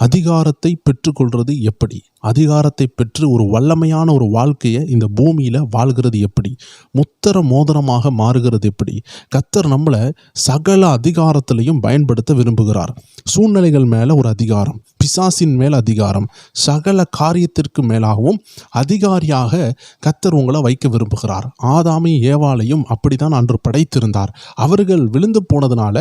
அதிகாரத்தை பெற்றுக்கொள்வது எப்படி? அதிகாரத்தை பெற்று ஒரு வல்லமையான ஒரு வாழ்க்கையை இந்த பூமியில் வாழ்கிறது எப்படி? முத்திர மோதிரமாக மாறுகிறது எப்படி? கர்த்தர் நம்மளை சகல அதிகாரத்திலையும் பயன்படுத்த விரும்புகிறார். சூழ்நிலைகள் மேலே ஒரு அதிகாரம், பிசாசின் மேல் அதிகாரம், சகல காரியத்திற்கு மேலாகவும் அதிகாரியாக கர்த்தர் உங்களை வைக்க விரும்புகிறார். ஆதாமையும் ஏவாளையும் அப்படித்தான் அன்று படைத்திருந்தார். அவர்கள் விழுந்து போனதுனால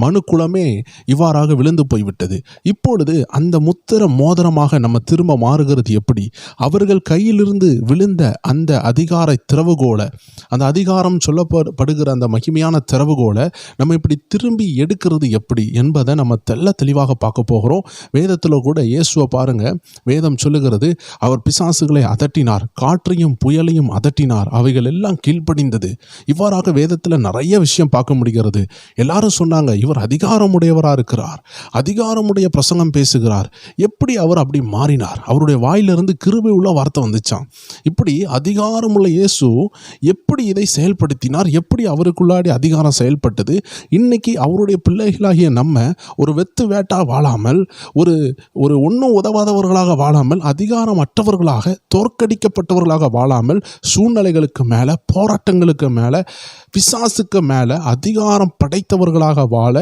மனுக்குலமே இவ்வாறாக விழுந்து போய்விட்டது. இப்பொழுது அந்த முத்திர மோதிரமாக நம்ம திரும்ப மாறுகிறது எப்படி? அவர்கள் கையிலிருந்து விழுந்த அந்த அதிகார திறவுகோல, அந்த அதிகாரம் சொல்லப்படுகிற அந்த மகிமையான திறவுகோலை நம்ம இப்படி திரும்பி எடுக்கிறது எப்படி என்பதை நம்ம தெளிவாக பார்க்க போகிறோம். வேதத்தில் கூட இயேசுவை பாருங்க, வேதம் சொல்லுகிறது, அவர் பிசாசுகளை அதட்டினார், காற்றையும் புயலையும் அதட்டினார், அவைகள் எல்லாம் கீழ்ப்படிந்தது. இவ்வாறாக வேதத்தில் நிறைய விஷயம் பார்க்க முடிகிறது. எல்லாரும் சொன்னாங்க, இவர் அதிகாரமுடையவராக இருக்கிறார், அதிகாரமுடைய பிரசங்கம் பேசுகிறார். எப்படி அவர் அப்படி மாறினார்? அவருடைய வாயிலிருந்து கிருபை உள்ள வார்த்தை வந்துச்சான். இப்படி அதிகாரமுள்ள இயேசு எப்படி இதை செயல்படுத்தினார்? எப்படி அவருக்குள்ளாடி அதிகாரம் செயல்பட்டது? இன்னைக்கு அவருடைய பிள்ளைகளாகிய நம்ம ஒரு வெத்து வேட்டா வாழாமல், ஒரு ஒன்றும் உதவாதவர்களாக வாழாமல், அதிகாரமற்றவர்களாக, தோற்கடிக்கப்பட்டவர்களாக வாழாமல், சூழ்நிலைகளுக்கு மேலே, போராட்டங்களுக்கு மேலே, பிசாசுக்கு மேலே அதிகாரம் படைத்தவர்களாக வாழ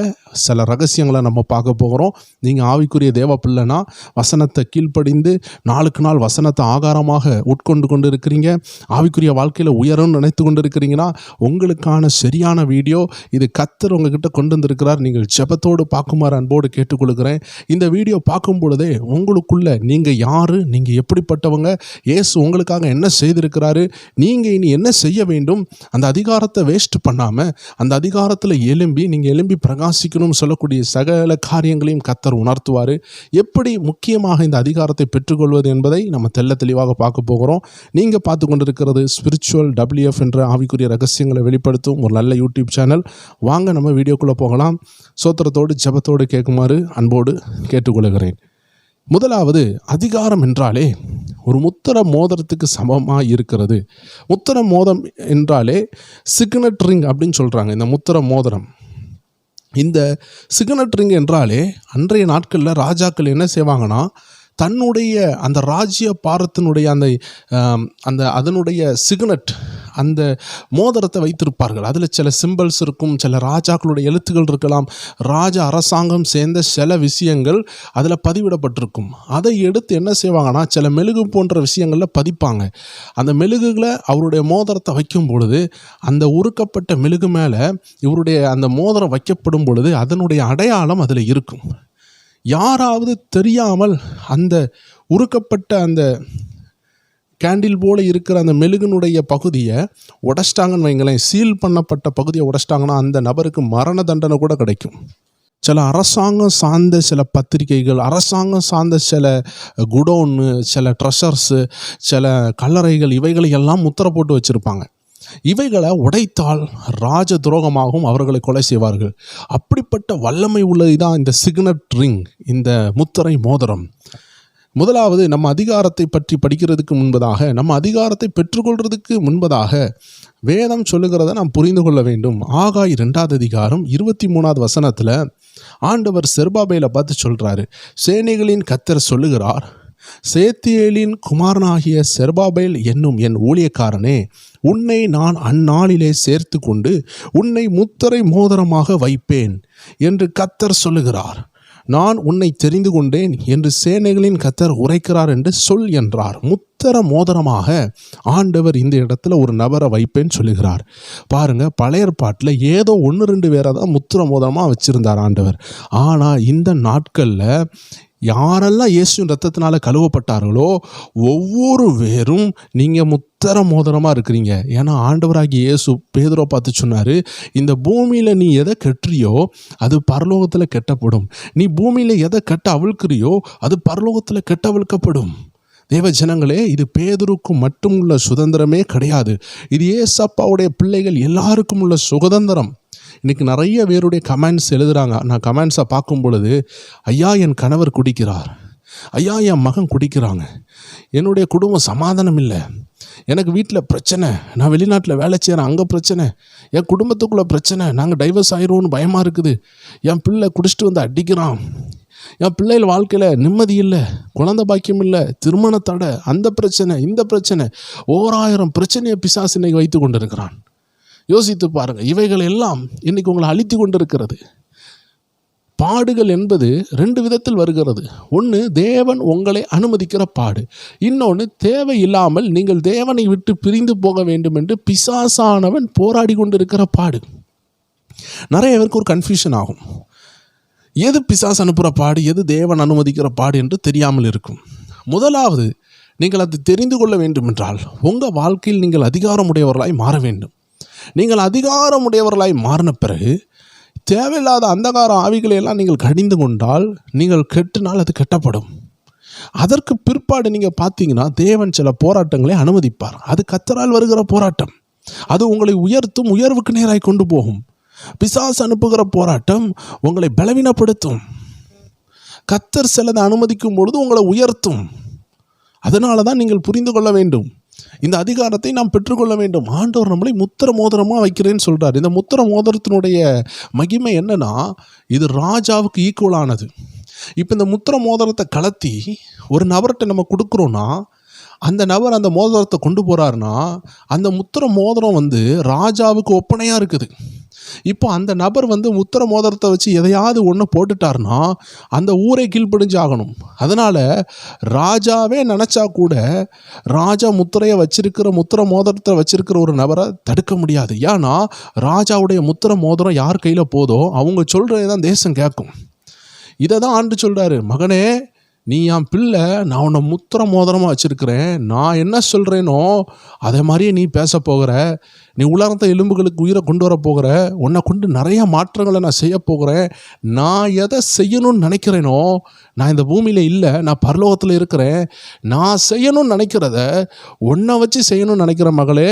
சில ரகசியங்களை நம்ம பார்க்க போகிறோம். நீங்கள் ஆவிக்குரிய தேவ பிள்ளைனா வசனத்தை கீழ்ப்படிந்து நாளுக்கு நாள் வசனத்தை ஆகாரமாக உட்கொண்டு கொண்டு இருக்கிறீங்க, ஆவிக்குரிய வாழ்க்கையில் உயரும்னு நினைத்து கொண்டு இருக்கிறீங்கன்னா உங்களுக்கான சரியான வீடியோ இது. கர்த்தர் உங்ககிட்ட கொண்டு வந்திருக்கிறார். நீங்கள் ஜெபத்தோடு பார்க்குமாறு அன்போடு கேட்டுக்கொள்கிறேன். இந்த வீடியோ பார்க்கும் பொழுதே உங்களுக்குள்ள நீங்கள் யார், நீங்கள் எப்படிப்பட்டவங்க, இயேசு உங்களுக்காக என்ன செய்திருக்கிறாரு, நீங்கள் இனி என்ன செய்ய வேண்டும், அந்த அதிகாரத்தை வேஸ்ட் பண்ணாமல் அந்த அதிகாரத்தில் நீங்கள் எழும்பி பிரகாசிக்கணும்னு சொல்லக்கூடிய சகல காரியங்களையும் கர்த்தர் உணர்த்துவார். எப்படி முக்கியமாக இந்த அதிகாரத்தை பெற்றுக்கொள்வது என்பதை நம்ம தெளிவாக பார்க்க போகிறோம். நீங்கள் பார்த்து கொண்டிருக்கிறது ஸ்பிரிச்சுவல் WF என்ற ஆவிக்குரிய ரகசியங்களை வெளிப்படுத்தும் ஒரு நல்ல யூடியூப் சேனல். வாங்க நம்ம வீடியோக்குள்ளே போகலாம். சோத்திரத்தோடு ஜெபத்தோடு கேட்குமாறு அன்போடு கேட்டுக்கொள்கிறேன். முதலாவது, அதிகாரம் என்றாலே ஒரு முத்திர மோதிரத்துக்கு சமமாக இருக்கிறது. முத்திர மோதிரம் என்றாலே சிக்னட் ரிங் அப்படின்னு சொல்கிறாங்க. இந்த முத்திர மோதிரம், இந்த சிக்னட் ரிங் என்றாலே அன்றைய நாட்களில் ராஜாக்கள் என்ன செய்வாங்கன்னா, தன்னுடைய அந்த ராஜ்ய பாரத்தினுடைய அந்த அதனுடைய சிக்னட், அந்த மோதிரத்தை வைத்திருப்பார்கள். அதில் சில சிம்பிள்ஸ் இருக்கும், சில ராஜாக்களுடைய எழுத்துக்கள் இருக்கலாம், ராஜ அரசாங்கம் சேர்ந்த சில விஷயங்கள் அதில் பதிவிடப்பட்டிருக்கும். அதை எடுத்து என்ன செய்வாங்கன்னா, சில மெழுகு போன்ற விஷயங்களில் பதிப்பாங்க. அந்த மெழுகுகளை அவருடைய மோதிரத்தை வைக்கும் பொழுது, அந்த உருக்கப்பட்ட மெழுகு மேலே இவருடைய அந்த மோதிரம் வைக்கப்படும் பொழுது அதனுடைய அடையாளம் அதில் இருக்கும். யாராவது தெரியாமல் அந்த உருக்கப்பட்ட அந்த கேண்டில் போல இருக்கிற அந்த மெழுகினுடைய பகுதியை உடைச்சிட்டாங்கன்னு வைங்களேன், சீல் பண்ணப்பட்ட பகுதியை உடைச்சிட்டாங்கன்னா அந்த நபருக்கு மரண தண்டனை கூட கிடைக்கும். சில அரசாங்கம் சார்ந்த சில பத்திரிகைகள், அரசாங்கம் சார்ந்த சில குடோன்னு, சில ட்ரெஷர்ஸு, சில கல்லறைகள், இவைகளை எல்லாம் முத்திரை போட்டு வச்சுருப்பாங்க. இவைகளை உடைத்தால் ராஜ துரோகமாகவும் அவர்களை கொலை செய்வார்கள். அப்படிப்பட்ட வல்லமை உள்ளது தான் இந்த சிக்னட் ரிங், இந்த முத்திரை மோதிரம். முதலாவது, நம்ம அதிகாரத்தை பற்றி படிக்கிறதுக்கு முன்பதாக, நம்ம அதிகாரத்தை பெற்றுக்கொள்றதுக்கு முன்பதாக வேதம் சொல்லுகிறத நாம் புரிந்து கொள்ள வேண்டும். ஆகாய் 2வது அதிகாரம் 23வது வசனத்தில் ஆண்டவர் செருபாபேலை பார்த்து சொல்கிறாரு, சேனைகளின் கர்த்தர் சொல்லுகிறார், சேத்தியேலின் குமாரனாகிய செருபாபேல் என்னும் என் ஊழியக்காரனே, உன்னை நான் அந்நாளிலே சேர்த்து கொண்டு உன்னை முத்திரை மோதிரமாக வைப்பேன் என்று கர்த்தர் சொல்லுகிறார். நான் உன்னை தெரிந்து கொண்டேன் என்று சேனைகளின் கர்த்தர் உரைக்கிறார் என்று சொல் என்றார். முத்திர மோதிரமாக ஆண்டவர் இந்த இடத்துல ஒரு நபரை வைப்பேன்னு சொல்லுகிறார். பாருங்க, பழைய ஏற்பாட்டில் ஏதோ 1-2 பேரை தான் முத்திர மோதிரமாக வச்சிருந்தார் ஆண்டவர். ஆனால் இந்த நாட்களில் யாரெல்லாம் இயேசுவின் ரத்தத்தினால கழுவப்பட்டார்களோ ஒவ்வொரு பேரும் நீங்கள் முத்திர மோதிரமாக இருக்கிறீங்க. ஏன்னா ஆண்டவராகிய இயேசு பேதுருவை பார்த்து சொன்னார், இந்த பூமியில் நீ எதை கெட்டுறியோ அது பரலோகத்தில் கெட்டப்படும், நீ பூமியில் எதை கெட்ட அவிழ்க்கிறியோ அது பரலோகத்தில் கெட்ட அவிழ்க்கப்படும். தேவ ஜனங்களே, இது பேதுருக்கு மட்டும் உள்ள சுதந்திரமே கிடையாது. இது ஏசப்பாவுடைய பிள்ளைகள் எல்லாருக்கும் உள்ள சுதந்திரம். இன்றைக்கி நிறைய பேருடைய கமெண்ட்ஸ் எழுதுகிறாங்க. நான் கமெண்ட்ஸை பார்க்கும் பொழுது, ஐயா என் கணவர் குடிக்கிறார், ஐயா என் மகன் குடிக்கிறாங்க, என்னுடைய குடும்பம் சமாதானம் இல்லை, எனக்கு வீட்டில் பிரச்சனை, நான் வெளிநாட்டில் வேலை செய்கிறேன் அங்கே பிரச்சனை, என் குடும்பத்துக்குள்ளே பிரச்சனை, நாங்கள் டைவர்ஸ் ஆயிடுவோன்னு பயமாக இருக்குது, என் பிள்ளை குடிச்சிட்டு வந்து அடிக்கிறான், என் பிள்ளைகள் வாழ்க்கையில் நிம்மதி இல்லை, குழந்தை பாக்கியம் இல்லை, திருமண தடை, அந்த பிரச்சனை இந்த பிரச்சனை, 1000 பிரச்சனையை பிசாசு இன்னைக்கு வைத்து கொண்டு இருக்கிறான். யோசித்து பாருங்கள், இவைகள் எல்லாம் இன்னைக்கு உங்களை அழித்து கொண்டு இருக்கிறது. பாடுகள் என்பது 2 விதத்தில் வருகிறது. ஒன்று தேவன் உங்களை அனுமதிக்கிற பாடு, இன்னொன்று தேவையில்லாமல் நீங்கள் தேவனை விட்டு பிரிந்து போக வேண்டும் என்று பிசாசானவன் போராடி கொண்டிருக்கிற பாடு. நிறைய பேருக்கு ஒரு கன்ஃபியூஷன் ஆகும், எது பிசாசு அனுப்புகிற பாடு, எது தேவன் அனுமதிக்கிற பாடு என்று தெரியாமல் இருக்கும். முதலாவது நீங்கள் அது தெரிந்து கொள்ள வேண்டும் என்றால் உங்கள் வாழ்க்கையில் நீங்கள் அதிகாரமுடையவர்களாய் மாற வேண்டும். நீங்கள் அதிகாரமுடையவர்களாய் மாறின பிறகு தேவையில்லாத அந்தகார ஆவிகளையெல்லாம் நீங்கள் கடிந்து கொண்டால் நீங்கள் கெட்டினால் அது கெட்டப்படும். அதற்கு பிற்பாடு நீங்கள் பார்த்தீங்கன்னா தேவன் சில போராட்டங்களை அனுமதிப்பார். அது கர்த்தரால் வருகிற போராட்டம், அது உங்களை உயர்த்தும், உயர்வுக்கு நேராய் கொண்டு போகும். பிசாசு அனுப்புகிற போராட்டம் உங்களை பலவீனப்படுத்தும். கர்த்தர் சிலதை அனுமதிக்கும் பொழுது உங்களை உயர்த்தும். அதனால தான் நீங்கள் புரிந்து கொள்ள வேண்டும், இந்த அதிகாரத்தை நாம் பெற்றுக்கொள்ள வேண்டும். ஆண்டவர் நம்மளை முத்திர மோதிரமாக வைக்கிறேன்னு சொல்கிறார். இந்த முத்திர மோதிரத்தினுடைய மகிமை என்னன்னா, இது ராஜாவுக்கு ஈக்குவலானது. இப்போ இந்த முத்திர மோதிரத்தை கலத்தி ஒரு நபர்கிட்ட நம்ம கொடுக்குறோன்னா, அந்த நபர் அந்த மோதிரத்தை கொண்டு போகிறாருன்னா, அந்த முத்திர மோதிரம் ராஜாவுக்கு ஒப்பனையாக இருக்குது. இப்போ அந்த நபர் முத்திர மோதிரத்தை வச்சு எதையாவது ஒன்று போட்டுட்டார்னா அந்த ஊரை கீழ்ப்படிஞ்சு ஆகணும். அதனால் ராஜாவே நினச்சா கூட ராஜா முத்திரையை வச்சிருக்கிற, முத்திர மோதிரத்தை வச்சிருக்கிற ஒரு நபரை தடுக்க முடியாது. ஏன்னா ராஜாவுடைய முத்திர மோதிரம் யார் கையில் போதோ அவங்க சொல்கிறதே தான் தேசம் கேட்கும். இதை தான் ஆண்டு சொல்கிறாரு, மகனே நீ என் பிள்ளை, நான் உன்னை முத்திர மோதிரமாக வச்சுருக்கிறேன், நான் என்ன சொல்கிறேனோ அதே மாதிரியே நீ பேச போகிற, நீ உலகத்தை எலும்புகளுக்கு உயிரை கொண்டு வர போகிற, உன்னை கொண்டு நிறைய மாற்றங்களை நான் செய்ய போகிறேன், நான் எதை செய்யணும்னு நினைக்கிறேனோ, நான் இந்த பூமியில் இல்லை, நான் பரலோகத்தில் இருக்கிறேன், நான் செய்யணும்னு நினைக்கிறத உன்னை வச்சு செய்யணும்னு நினைக்கிற மகளே,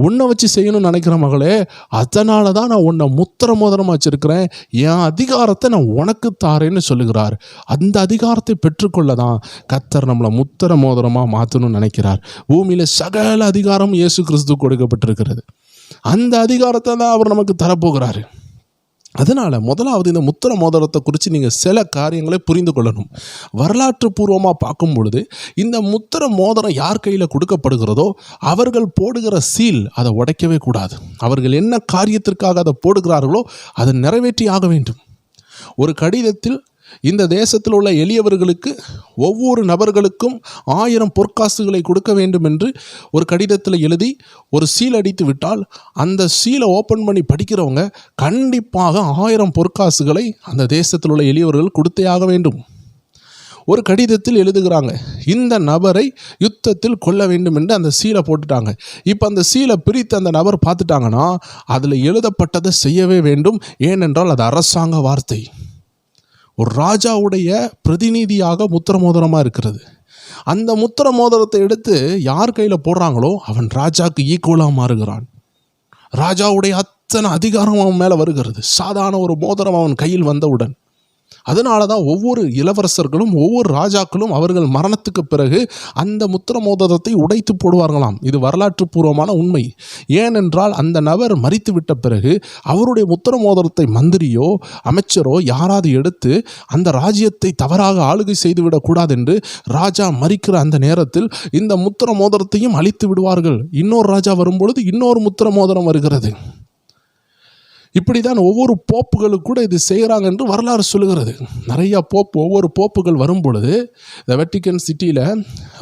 உன்னை வச்சு செய்யணும்னு நினைக்கிற மகளே, அதனால தான் நான் உன்னை முத்திர மோதிரமாக வச்சுருக்கிறேன், என் அதிகாரத்தை நான் உனக்கு தாரேன்னு சொல்லுகிறார். அந்த அதிகாரத்தை பெற்றுக்கொள்ள தான் கர்த்தர் நம்மளை முத்திர மோதிரமாக மாற்றணும்னு நினைக்கிறார். பூமியில் சகல அதிகாரம் இயேசு கிறிஸ்து கொடுக்கப்பட்டிருக்கிறது. அந்த அதிகாரத்தை தான் அவர் நமக்கு தரப்போகிறாரு. அதனால் முதலாவது இந்த முத்திர மோதிரத்தை குறித்து நீங்கள் சில காரியங்களை புரிந்து கொள்ளணும். வரலாற்று பூர்வமாக பார்க்கும் பொழுது இந்த முத்திர மோதிரம் யார் கையில் கொடுக்கப்படுகிறதோ அவர்கள் போடுகிற சீல் அதை உடைக்கவே கூடாது. அவர்கள் என்ன காரியத்திற்காக அதை போடுகிறார்களோ அதை நிறைவேற்றி ஆக வேண்டும். ஒரு கடிதத்தில் இந்த தேசத்தில் உள்ள எளியவர்களுக்கு ஒவ்வொரு நபர்களுக்கும் 1000 பொற்காசுகளை கொடுக்க வேண்டும் என்று ஒரு கடிதத்தில் எழுதி ஒரு சீல் அடித்து விட்டால் அந்த சீலை ஓப்பன் பண்ணி படிக்கிறவங்க கண்டிப்பாக 1000 பொற்காசுகளை அந்த தேசத்தில் உள்ள எளியவர்கள் கொடுத்தே ஆக வேண்டும். ஒரு கடிதத்தில் எழுதுகிறாங்க, இந்த நபரை யுத்தத்தில் கொல்ல வேண்டும் என்று அந்த சீலை போட்டுட்டாங்க. இப்போ அந்த சீலை பிரித்து அந்த நபர் பார்த்துட்டாங்கன்னா அதில் எழுதப்பட்டதை செய்யவே வேண்டும். ஏனென்றால் அது அரசாங்க வார்த்தை. ஒரு ராஜாவுடைய பிரதிநிதியாக முத்திர மோதிரமாக இருக்கிறது. அந்த முத்திர மோதிரத்தை எடுத்து யார் கையில் போடுறாங்களோ அவன் ராஜாவுக்கு ஈக்குவலாக மாறுகிறான். ராஜாவுடைய அத்தனை அதிகாரம் அவன் மேலே வருகிறது, சாதாரண ஒரு மோதிரம் அவன் கையில் வந்தவுடன். அதனால தான் ஒவ்வொரு இளவரசர்களும் ஒவ்வொரு ராஜாக்களும் அவர்கள் மரணத்துக்கு பிறகு அந்த முத்திர மோதிரத்தை உடைத்து போடுவார்களாம். இது வரலாற்று பூர்வமான உண்மை. ஏனென்றால் அந்த நபர் மரித்து விட்ட பிறகு அவருடைய முத்திர மோதிரத்தை மந்திரியோ அமைச்சரோ யாராவது எடுத்து அந்த ராஜ்யத்தை தவறாக ஆளுகை செய்துவிடக்கூடாது என்று ராஜா மரிக்கிற அந்த நேரத்தில் இந்த முத்திர மோதிரத்தையும் அழித்து விடுவார்கள். இன்னொரு ராஜா வரும்பொழுது இன்னொரு முத்திர மோதிரம் வருகிறது. இப்படி தான் ஒவ்வொரு போப்புகளுக்கு கூட இது செய்கிறாங்க என்று வரலாறு சொல்லுகிறது. நிறையா ஒவ்வொரு போப்புகள் வரும் பொழுது இந்த வெட்டிக்கன் சிட்டியில்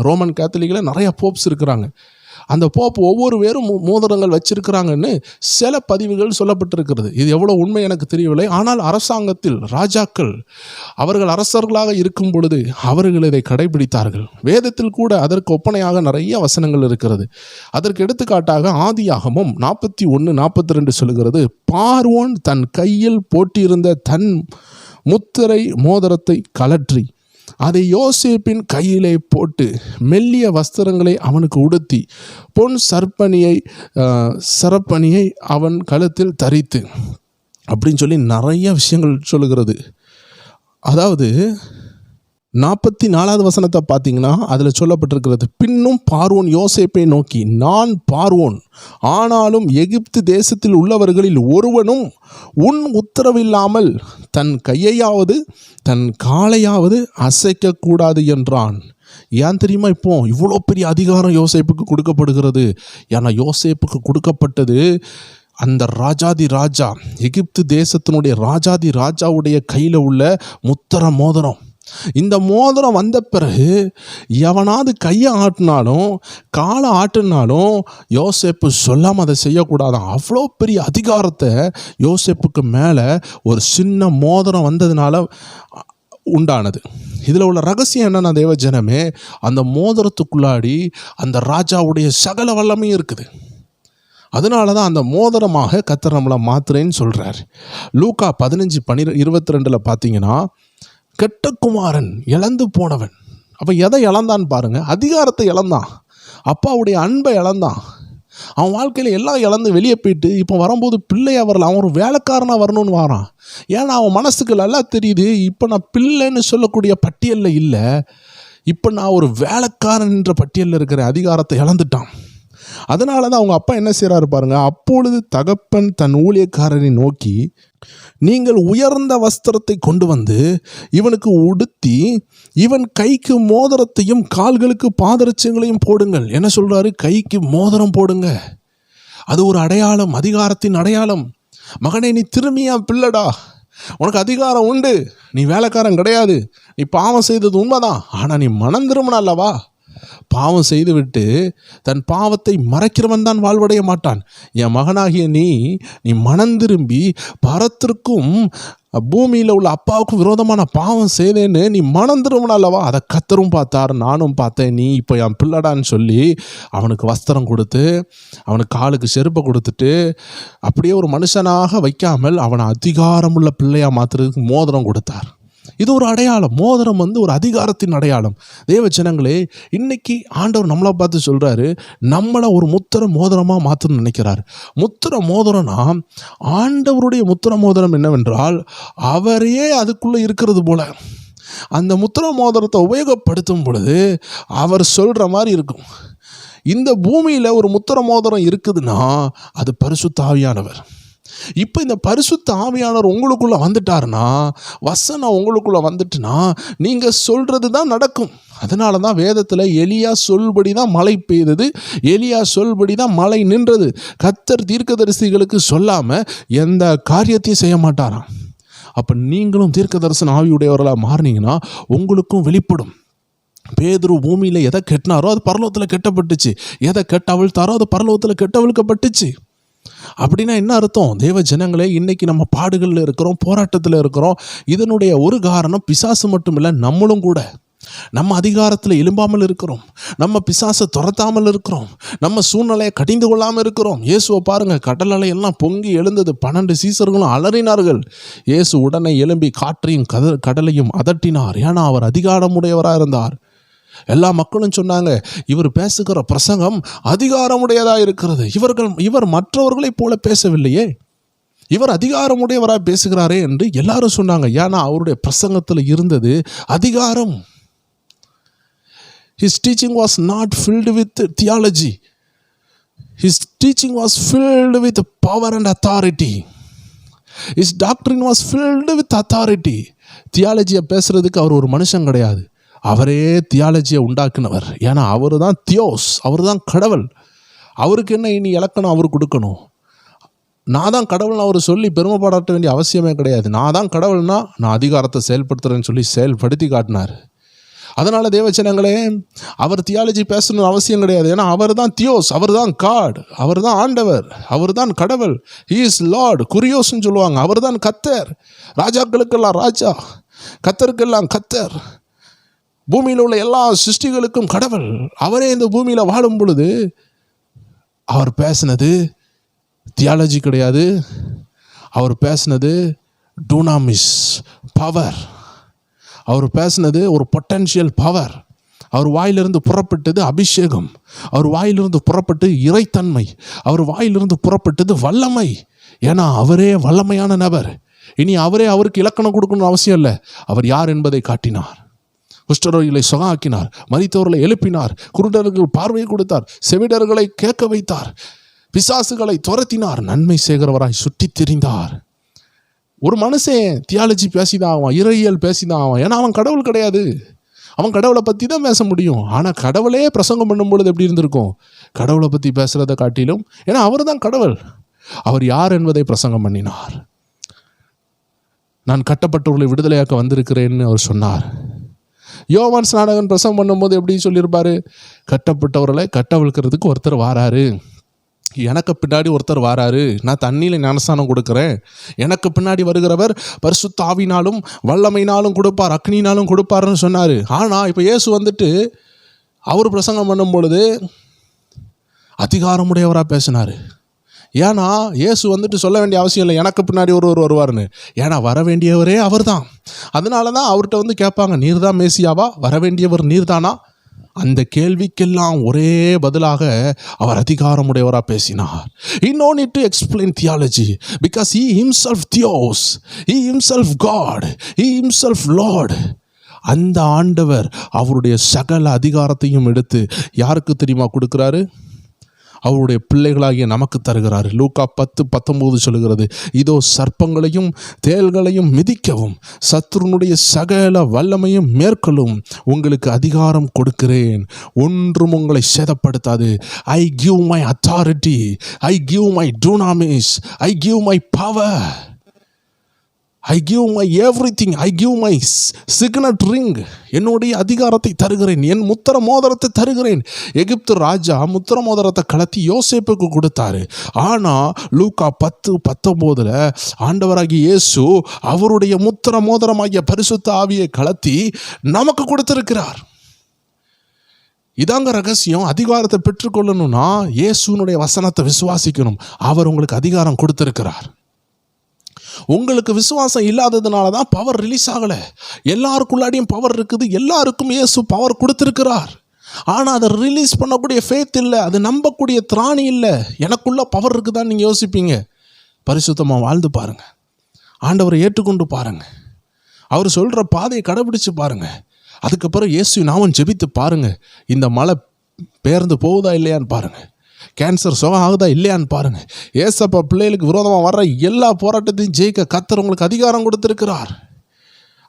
ரோமன் கேத்தலிக்கில் நிறையா போப்ஸ் இருக்கிறாங்க. அந்த போப்பு ஒவ்வொரு பேரும் மோதிரங்கள் வச்சிருக்கிறாங்கன்னு சில பதிவுகள் சொல்லப்பட்டிருக்கிறது. இது எவ்வளோ உண்மை எனக்கு தெரியவில்லை. ஆனால் அரசாங்கத்தில் ராஜாக்கள் அவர்கள் அரசர்களாக இருக்கும் பொழுது அவர்கள் இதை கடைபிடித்தார்கள். வேதத்தில் கூட அதற்கு ஒப்பனையாக நிறைய வசனங்கள் இருக்கிறது. அதற்கு எடுத்துக்காட்டாக ஆதியாகமம் 41:42 சொல்லுகிறது, பார்வோன் தன் கையில் போட்டிருந்த தன் முத்திரை மோதிரத்தை கலற்றி அதை யோசேப்பின் கையிலே போட்டு மெல்லிய வஸ்திரங்களை அவனுக்கு உடுத்தி பொன் சரப்பணியை அவன் கழுத்தில் தரித்து அப்படின்னு சொல்லி நிறைய விஷயங்கள் சொல்லுகிறது. அதாவது 44வது வசனத்தை பார்த்தீங்கன்னா அதில் சொல்லப்பட்டிருக்கிறது, பின்னும் பார்வோன் யோசேப்பை நோக்கி, நான் பார்வோன், ஆனாலும் எகிப்து தேசத்தில் உள்ளவர்களில் ஒருவனும் உன் உத்தரவில்லாமல் தன் கையையாவது தன் காலையாவது அசைக்கக்கூடாது என்றான். ஏன் தெரியுமா? இப்போ இவ்வளோ பெரிய அதிகாரம் யோசேப்புக்கு கொடுக்கப்படுகிறது. ஏன்னா யோசேப்புக்கு கொடுக்கப்பட்டது அந்த ராஜாதி ராஜா, எகிப்து தேசத்தினுடைய ராஜாதி ராஜாவுடைய கையில் உள்ள முத்திர மோதிரம். இந்த மோதிரம் வந்த பிறகு எவனாவது கையை ஆட்டினாலும் காலை ஆட்டினாலும் யோசேப்பு சொல்லாமல் அதை செய்யக்கூடாதான். அவ்வளோ பெரிய அதிகாரத்தை யோசேப்புக்கு மேலே ஒரு சின்ன மோதிரம் வந்ததுனால உண்டானது. இதில் உள்ள ரகசியம் என்னன்னா, தேவஜனமே, அந்த மோதிரத்துக்குள்ளாடி அந்த ராஜாவுடைய சகல வல்லமையும் இருக்குது. அதனால தான் அந்த மோதிரமாக கர்த்தர் நம்மளை மாத்துறேன்னு சொல்கிறார். லூக்கா 15:22 பார்த்தீங்கன்னா, கெட்ட குமாரன் இழந்து போனவன். அப்போ எதை இழந்தான்னு பாருங்கள், அதிகாரத்தை இழந்தான், அப்பாவுடைய அன்பை இழந்தான். அவன் வாழ்க்கையில் எல்லாம் இழந்து வெளியே போயிட்டு இப்போ வரும்போது பிள்ளையா வரல, அவன் ஒரு வேலைக்காரனாக வரணும்னு வரான். ஏன்னா அவன் மனசுக்கு நல்லா தெரியுது, இப்போ நான் பிள்ளைன்னு சொல்லக்கூடிய பட்டியலில் இல்லை, இப்போ நான் ஒரு வேலைக்காரன் என்ற பட்டியலில் இருக்கிற அதிகாரத்தை இழந்துட்டான். அதனால தான் அவங்க அப்பா என்ன செய்கிறாரு பாருங்க. அப்பொழுது தகப்பன் தன் ஊழியக்காரரை நோக்கி, நீங்கள் உயர்ந்த வஸ்திரத்தை கொண்டு வந்து இவனுக்கு உடுத்தி இவன் கைக்கு மோதிரத்தையும் கால்களுக்கு பாதரட்சங்களையும் போடுங்கள். என்ன சொல்றாரு? கைக்கு மோதிரம் போடுங்க. அது ஒரு அடையாளம், அதிகாரத்தின் அடையாளம். மகனே, நீ திரும்பியா பிள்ளடா, உனக்கு அதிகாரம் உண்டு, நீ வேலைக்காரன் கிடையாது, நீ பாவம் செய்தது உண்மைதான், ஆனால் நீ மனம் திரும்பின அல்லவா. பாவம் செய்துவிட்டு தன் பாவத்தை மறைக்கிறவன் தான் வாழ்வடைய மாட்டான். என் மகனாகிய நீ மனம் திரும்பி பரத்திற்கும் பூமியில் உள்ள அப்பாவுக்கும் விரோதமான பாவம் செய்தேன்னு நீ மனம் திரும்பின அல்லவா. அதை கர்த்தரும் பார்த்தார், நானும் பார்த்தேன். நீ இப்போ என் பிள்ளடான்னு சொல்லி அவனுக்கு வஸ்திரம் கொடுத்து அவனுக்கு காலுக்கு செருப்பை கொடுத்துட்டு அப்படியே ஒரு மனுஷனாக வைக்காமல் அவனை அதிகாரமுள்ள பிள்ளையாக மாற்றுறதுக்கு மோதிரம் கொடுத்தார். இது ஒரு அடையாளம். மோதிரம் ஒரு அதிகாரத்தின் அடையாளம். தேவ ஜனங்களே, இன்னைக்கு ஆண்டவர் நம்மளை பார்த்து சொல்கிறாரு, நம்மளை ஒரு முத்திர மோதிரமாக மாற்றணும்னு நினைக்கிறார். முத்திர மோதிரம்னா, ஆண்டவருடைய முத்திர மோதிரம் என்னவென்றால் அவரே அதுக்குள்ளே இருக்கிறது போல. அந்த முத்திர மோதிரத்தை உபயோகப்படுத்தும் பொழுது அவர் சொல்கிற மாதிரி இருக்கும். இந்த பூமியில் ஒரு முத்திர மோதிரம் இருக்குதுன்னா அது பரிசுத்த ஆவியானவர். இப்போ இந்த பரிசுத்த ஆவியானவர் உங்களுக்குள்ளே வந்துட்டாருன்னா, வசனம் உங்களுக்குள்ளே வந்துட்டுனா நீங்கள் சொல்கிறது தான் நடக்கும். அதனால தான் வேதத்தில் எலியா சொல்படி தான் மழை பெய்தது, எலியா சொல்படி தான் மழை நின்றது. கர்த்தர் தீர்க்கதரிசிகளுக்கு சொல்லாமல் எந்த காரியத்தையும் செய்ய மாட்டாராம். அப்போ நீங்களும் தீர்க்க தரிசன ஆவியுடையவர்களாக மாறினீங்கன்னா உங்களுக்கும் வெளிப்படும். பேதுரு பூமியில் எதை கெட்டினாரோ அது பரலோகத்தில் கெட்டப்பட்டுச்சு, எதை கெட்டவிழ்த்தாரோ அது பரலோகத்தில் கெட்டவிழ்க்கப்பட்டுச்சு. அப்படின்னா என்ன அர்த்தம்? தேவ ஜனங்களே, இன்னைக்கு நம்ம பாடுகளில் இருக்கிறோம், போராட்டத்தில் இருக்கிறோம். இதனுடைய ஒரு காரணம் பிசாசு மட்டும் இல்லை, நம்மளும் கூட. நம்ம அதிகாரத்தில் எழும்பாமல் இருக்கிறோம், நம்ம பிசாசை துரத்தாமல் இருக்கிறோம், நம்ம சூழ்நிலையை கடிந்து கொள்ளாமல் இருக்கிறோம். இயேசுவை பாருங்கள், கடல் அலை எல்லாம் பொங்கி எழுந்தது, 12 சீசர்களும் அலறினார்கள். இயேசு உடனே எழும்பி காற்றையும் கடலையும் அதட்டினார். ஏன்னா அவர் அதிகாரமுடையவராக இருந்தார். எல்லா மக்களும் சொன்னாங்க, இவர் பேசுகிற பிரசங்கம் அதிகாரமுடையதாக இருக்கிறது, இவர் மற்றவர்களைப் போல பேசவில்லையே, இவர் அதிகாரமுடையவராக பேசுகிறாரே என்று எல்லாரும் சொன்னாங்க. ஏன்னா அவருடைய பிரசங்கத்தில் இருந்தது அதிகாரம். His teaching was not filled with theology. His teaching was filled with power and authority. His doctrine was filled with authority. தியாலஜியை பேசுறதுக்கு அவர் ஒரு மனுஷன் கிடையாது, அவரே தியாலஜியை உண்டாக்குனவர். ஏன்னா அவர் தான் தியோஸ், அவர் தான் கடவுள். அவருக்கு என்ன இனி இலக்கணம் அவர் கொடுக்கணும்? நான் தான் கடவுள்னு அவர் சொல்லி பெருமைப்பாடாட்ட வேண்டிய அவசியமே கிடையாது. நான் தான் கடவுள்னா நான் அதிகாரத்தை செயல்படுத்துகிறேன்னு சொல்லி செயல்படுத்தி காட்டினார். அதனால் தேவச்சனங்களே, அவர் தியாலஜி பேசணும்னு அவசியம் கிடையாது. ஏன்னா அவர் தான் தியோஸ், அவர் தான் காட், அவர் தான் ஆண்டவர், அவர் தான் கடவுள். ஹீ இஸ் லார்ட், குரியோஸ்ன்னு சொல்லுவாங்க. அவர் தான் கர்த்தர், ராஜாக்களுக்கெல்லாம் ராஜா, கர்த்தருக்கெல்லாம் கர்த்தர், பூமியில் உள்ள எல்லா சிருஷ்டிகளுக்கும் கடவுள். அவரே இந்த பூமியில் வாழும் பொழுது அவர் பேசினது தியாலஜி கிடையாது, அவர் பேசினது டூனாமிஸ் பவர், அவர் பேசினது ஒரு பொட்டன்ஷியல் பவர். அவர் வாயிலிருந்து புறப்பட்டது அபிஷேகம், அவர் வாயிலிருந்து புறப்பட்டு இறைத்தன்மை, அவர் வாயிலிருந்து புறப்பட்டது வல்லமை. ஏன்னா அவரே வல்லமையான நபர். இனி அவருக்கு இலக்கணம் கொடுக்கணும்னு அவசியம் இல்லை, அவர் யார் என்பதை காட்டினார். குஷ்டரோகிகளை சுகமாக்கினார், மரித்தோர்களை எழுப்பினார், குருடர்கள் பார்வையை கொடுத்தார், செவிடர்களை கேட்க வைத்தார், பிசாசுகளை துரத்தினார், நன்மை செய்கிறவராய் சுற்றி திரிந்தார். ஒரு மனுஷன் தியாலஜி பேசிதான் ஆவான், இறையியல் பேசிதான் ஆவான். ஏன்னா அவன் கடவுள் கிடையாது. அவன் கடவுளை பற்றி தான் பேச முடியும். ஆனால் கடவுளே பிரசங்கம் பண்ணும் பொழுது எப்படி இருந்திருக்கும்? கடவுளை பற்றி பேசுகிறத காட்டிலும், ஏன்னா அவர் தான் கடவுள். அவர் யார் என்பதை பிரசங்கம் பண்ணினார். நான் கட்டப்பட்டவர்களை விடுதலையாக்க வந்திருக்கிறேன்னு அவர் சொன்னார். யோவான் ஸ்நானகன் பிரசங்கம் பண்ணும்போது எப்படி சொல்லியிருப்பாரு? கட்டப்பட்டவர்களை கட்டவிழ்க்கிறதுக்கு ஒருத்தர் வாராரு, எனக்கு பின்னாடி ஒருத்தர் வாராரு, நான் தண்ணியில் ஞானஸ்தானம் கொடுக்குறேன், எனக்கு பின்னாடி வருகிறவர் பரிசுத்த ஆவினாலும் வல்லமையினாலும் கொடுப்பார், அக்னினாலும் கொடுப்பாருன்னு சொன்னார். ஆனால் இப்போ இயேசு வந்துட்டு அவர் பிரசங்கம் பண்ணும் பொழுது அதிகாரமுடையவராக பேசினார். ஏன்னா இயேசு வந்துட்டு சொல்ல வேண்டிய அவசியம் இல்லை எனக்கு பின்னாடி ஒருவர் வருவார்னு. ஏன்னா வர வேண்டியவரே அவர் தான். அதனால தான் அவர்கிட்ட வந்து கேட்பாங்க, நீர் தான் மேசியாவா, வர வேண்டியவர் நீர் தானா? அந்த கேள்விக்கெல்லாம் ஒரே பதிலாக அவர் அதிகாரமுடையவராக பேசினார். He no need to explain theology because he himself Theos, he himself God, he himself Lord. அந்த ஆண்டவர் அவருடைய சகல அதிகாரத்தையும் எடுத்து யாருக்கு தெரியுமா கொடுக்குறாரு? அவருடைய பிள்ளைகளாகிய நமக்கு தருகிறார். லூக்கா 10:19 சொல்லுகிறது, இதோ சர்ப்பங்களையும் தேள்களையும் மிதிக்கவும் சத்துருனுடைய சகல வல்லமையும் மேற்கொள்ளும் உங்களுக்கு அதிகாரம் கொடுக்கிறேன், ஒன்றும் உங்களை சேதப்படுத்தாது. I give my authority, I give my dunamis, I give my power, I give my everything, I give my signet ring. என்னுடைய அதிகாரத்தை தருகிறேன், என் முத்திர மோதிரத்தை தருகிறேன். எகிப்து ராஜா முத்திர மோதிரத்தை கலத்தி யோசேப்புக்கு கொடுத்தாரு. ஆனால் லூக்கா 10:19 ஆண்டவராகிய இயேசு அவருடைய முத்திர மோதிரமாகிய பரிசுத்த ஆவியை கலத்தி நமக்கு கொடுத்திருக்கிறார். இதாங்க ரகசியம். அதிகாரத்தை பெற்றுக்கொள்ளணும்னா இயேசுனுடைய வசனத்தை விசுவாசிக்கணும். அவர் உங்களுக்கு அதிகாரம் கொடுத்திருக்கிறார். உங்களுக்கு விசுவாசம் இல்லாததுனால தான் பவர் ரிலீஸ் ஆகலை. எல்லாருக்குள்ளாடியும் பவர் இருக்குது, எல்லாருக்கும் இயேசு பவர் கொடுத்துருக்கிறார். ஆனால் அதை ரிலீஸ் பண்ணக்கூடிய ஃபேத் இல்லை, அது நம்பக்கூடிய திராணி இல்லை. எனக்குள்ள பவர் இருக்குதான்னு நீங்கள் யோசிப்பீங்க. பரிசுத்தமாக வாழ்ந்து பாருங்கள், ஆண்டவரை ஏற்றுக்கொண்டு பாருங்கள், அவர் சொல்கிற பாதையை கடைபிடிச்சு பாருங்கள். அதுக்கப்புறம் இயேசு நாமம் ஜெபித்து பாருங்கள். இந்த மழை பெயர்ந்து போகுதா இல்லையான்னு பாருங்கள், கேன்சர் சுகம் ஆகுதா இல்லையான்னு பாருங்கள். ஏசப்பா பிள்ளைகளுக்கு விரோதமாக வர்ற எல்லா போராட்டத்தையும் ஜெயிக்க கர்த்தர் உங்களுக்கு அதிகாரம் கொடுத்துருக்கிறார்.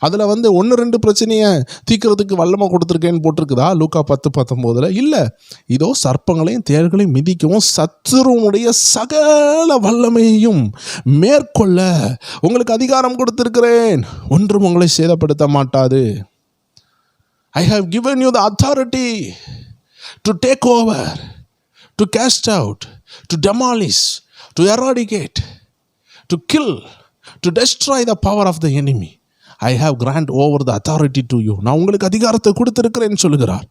அதில் 1-2 பிரச்சனையை தீர்க்கிறதுக்கு வல்லமை கொடுத்துருக்கேன்னு போட்டிருக்குதா லூக்கா 10:19? இல்லை. இதோ சர்ப்பங்களையும் தேள்களையும் மிதிக்கவும் சத்துருவுடைய சகல வல்லமையையும் மேற்கொள்ள உங்களுக்கு அதிகாரம் கொடுத்துருக்கிறேன், ஒன்றும் உங்களை சேதப்படுத்த மாட்டாது. I have given you the authority to take over, to cast out, to demolish, to eradicate, to kill, to destroy the power of the enemy. I have grant over the authority to you. நான் உங்களுக்கு அதிகாரத்தை கொடுத்திருக்கிறேன்னு சொல்லுகிறார்.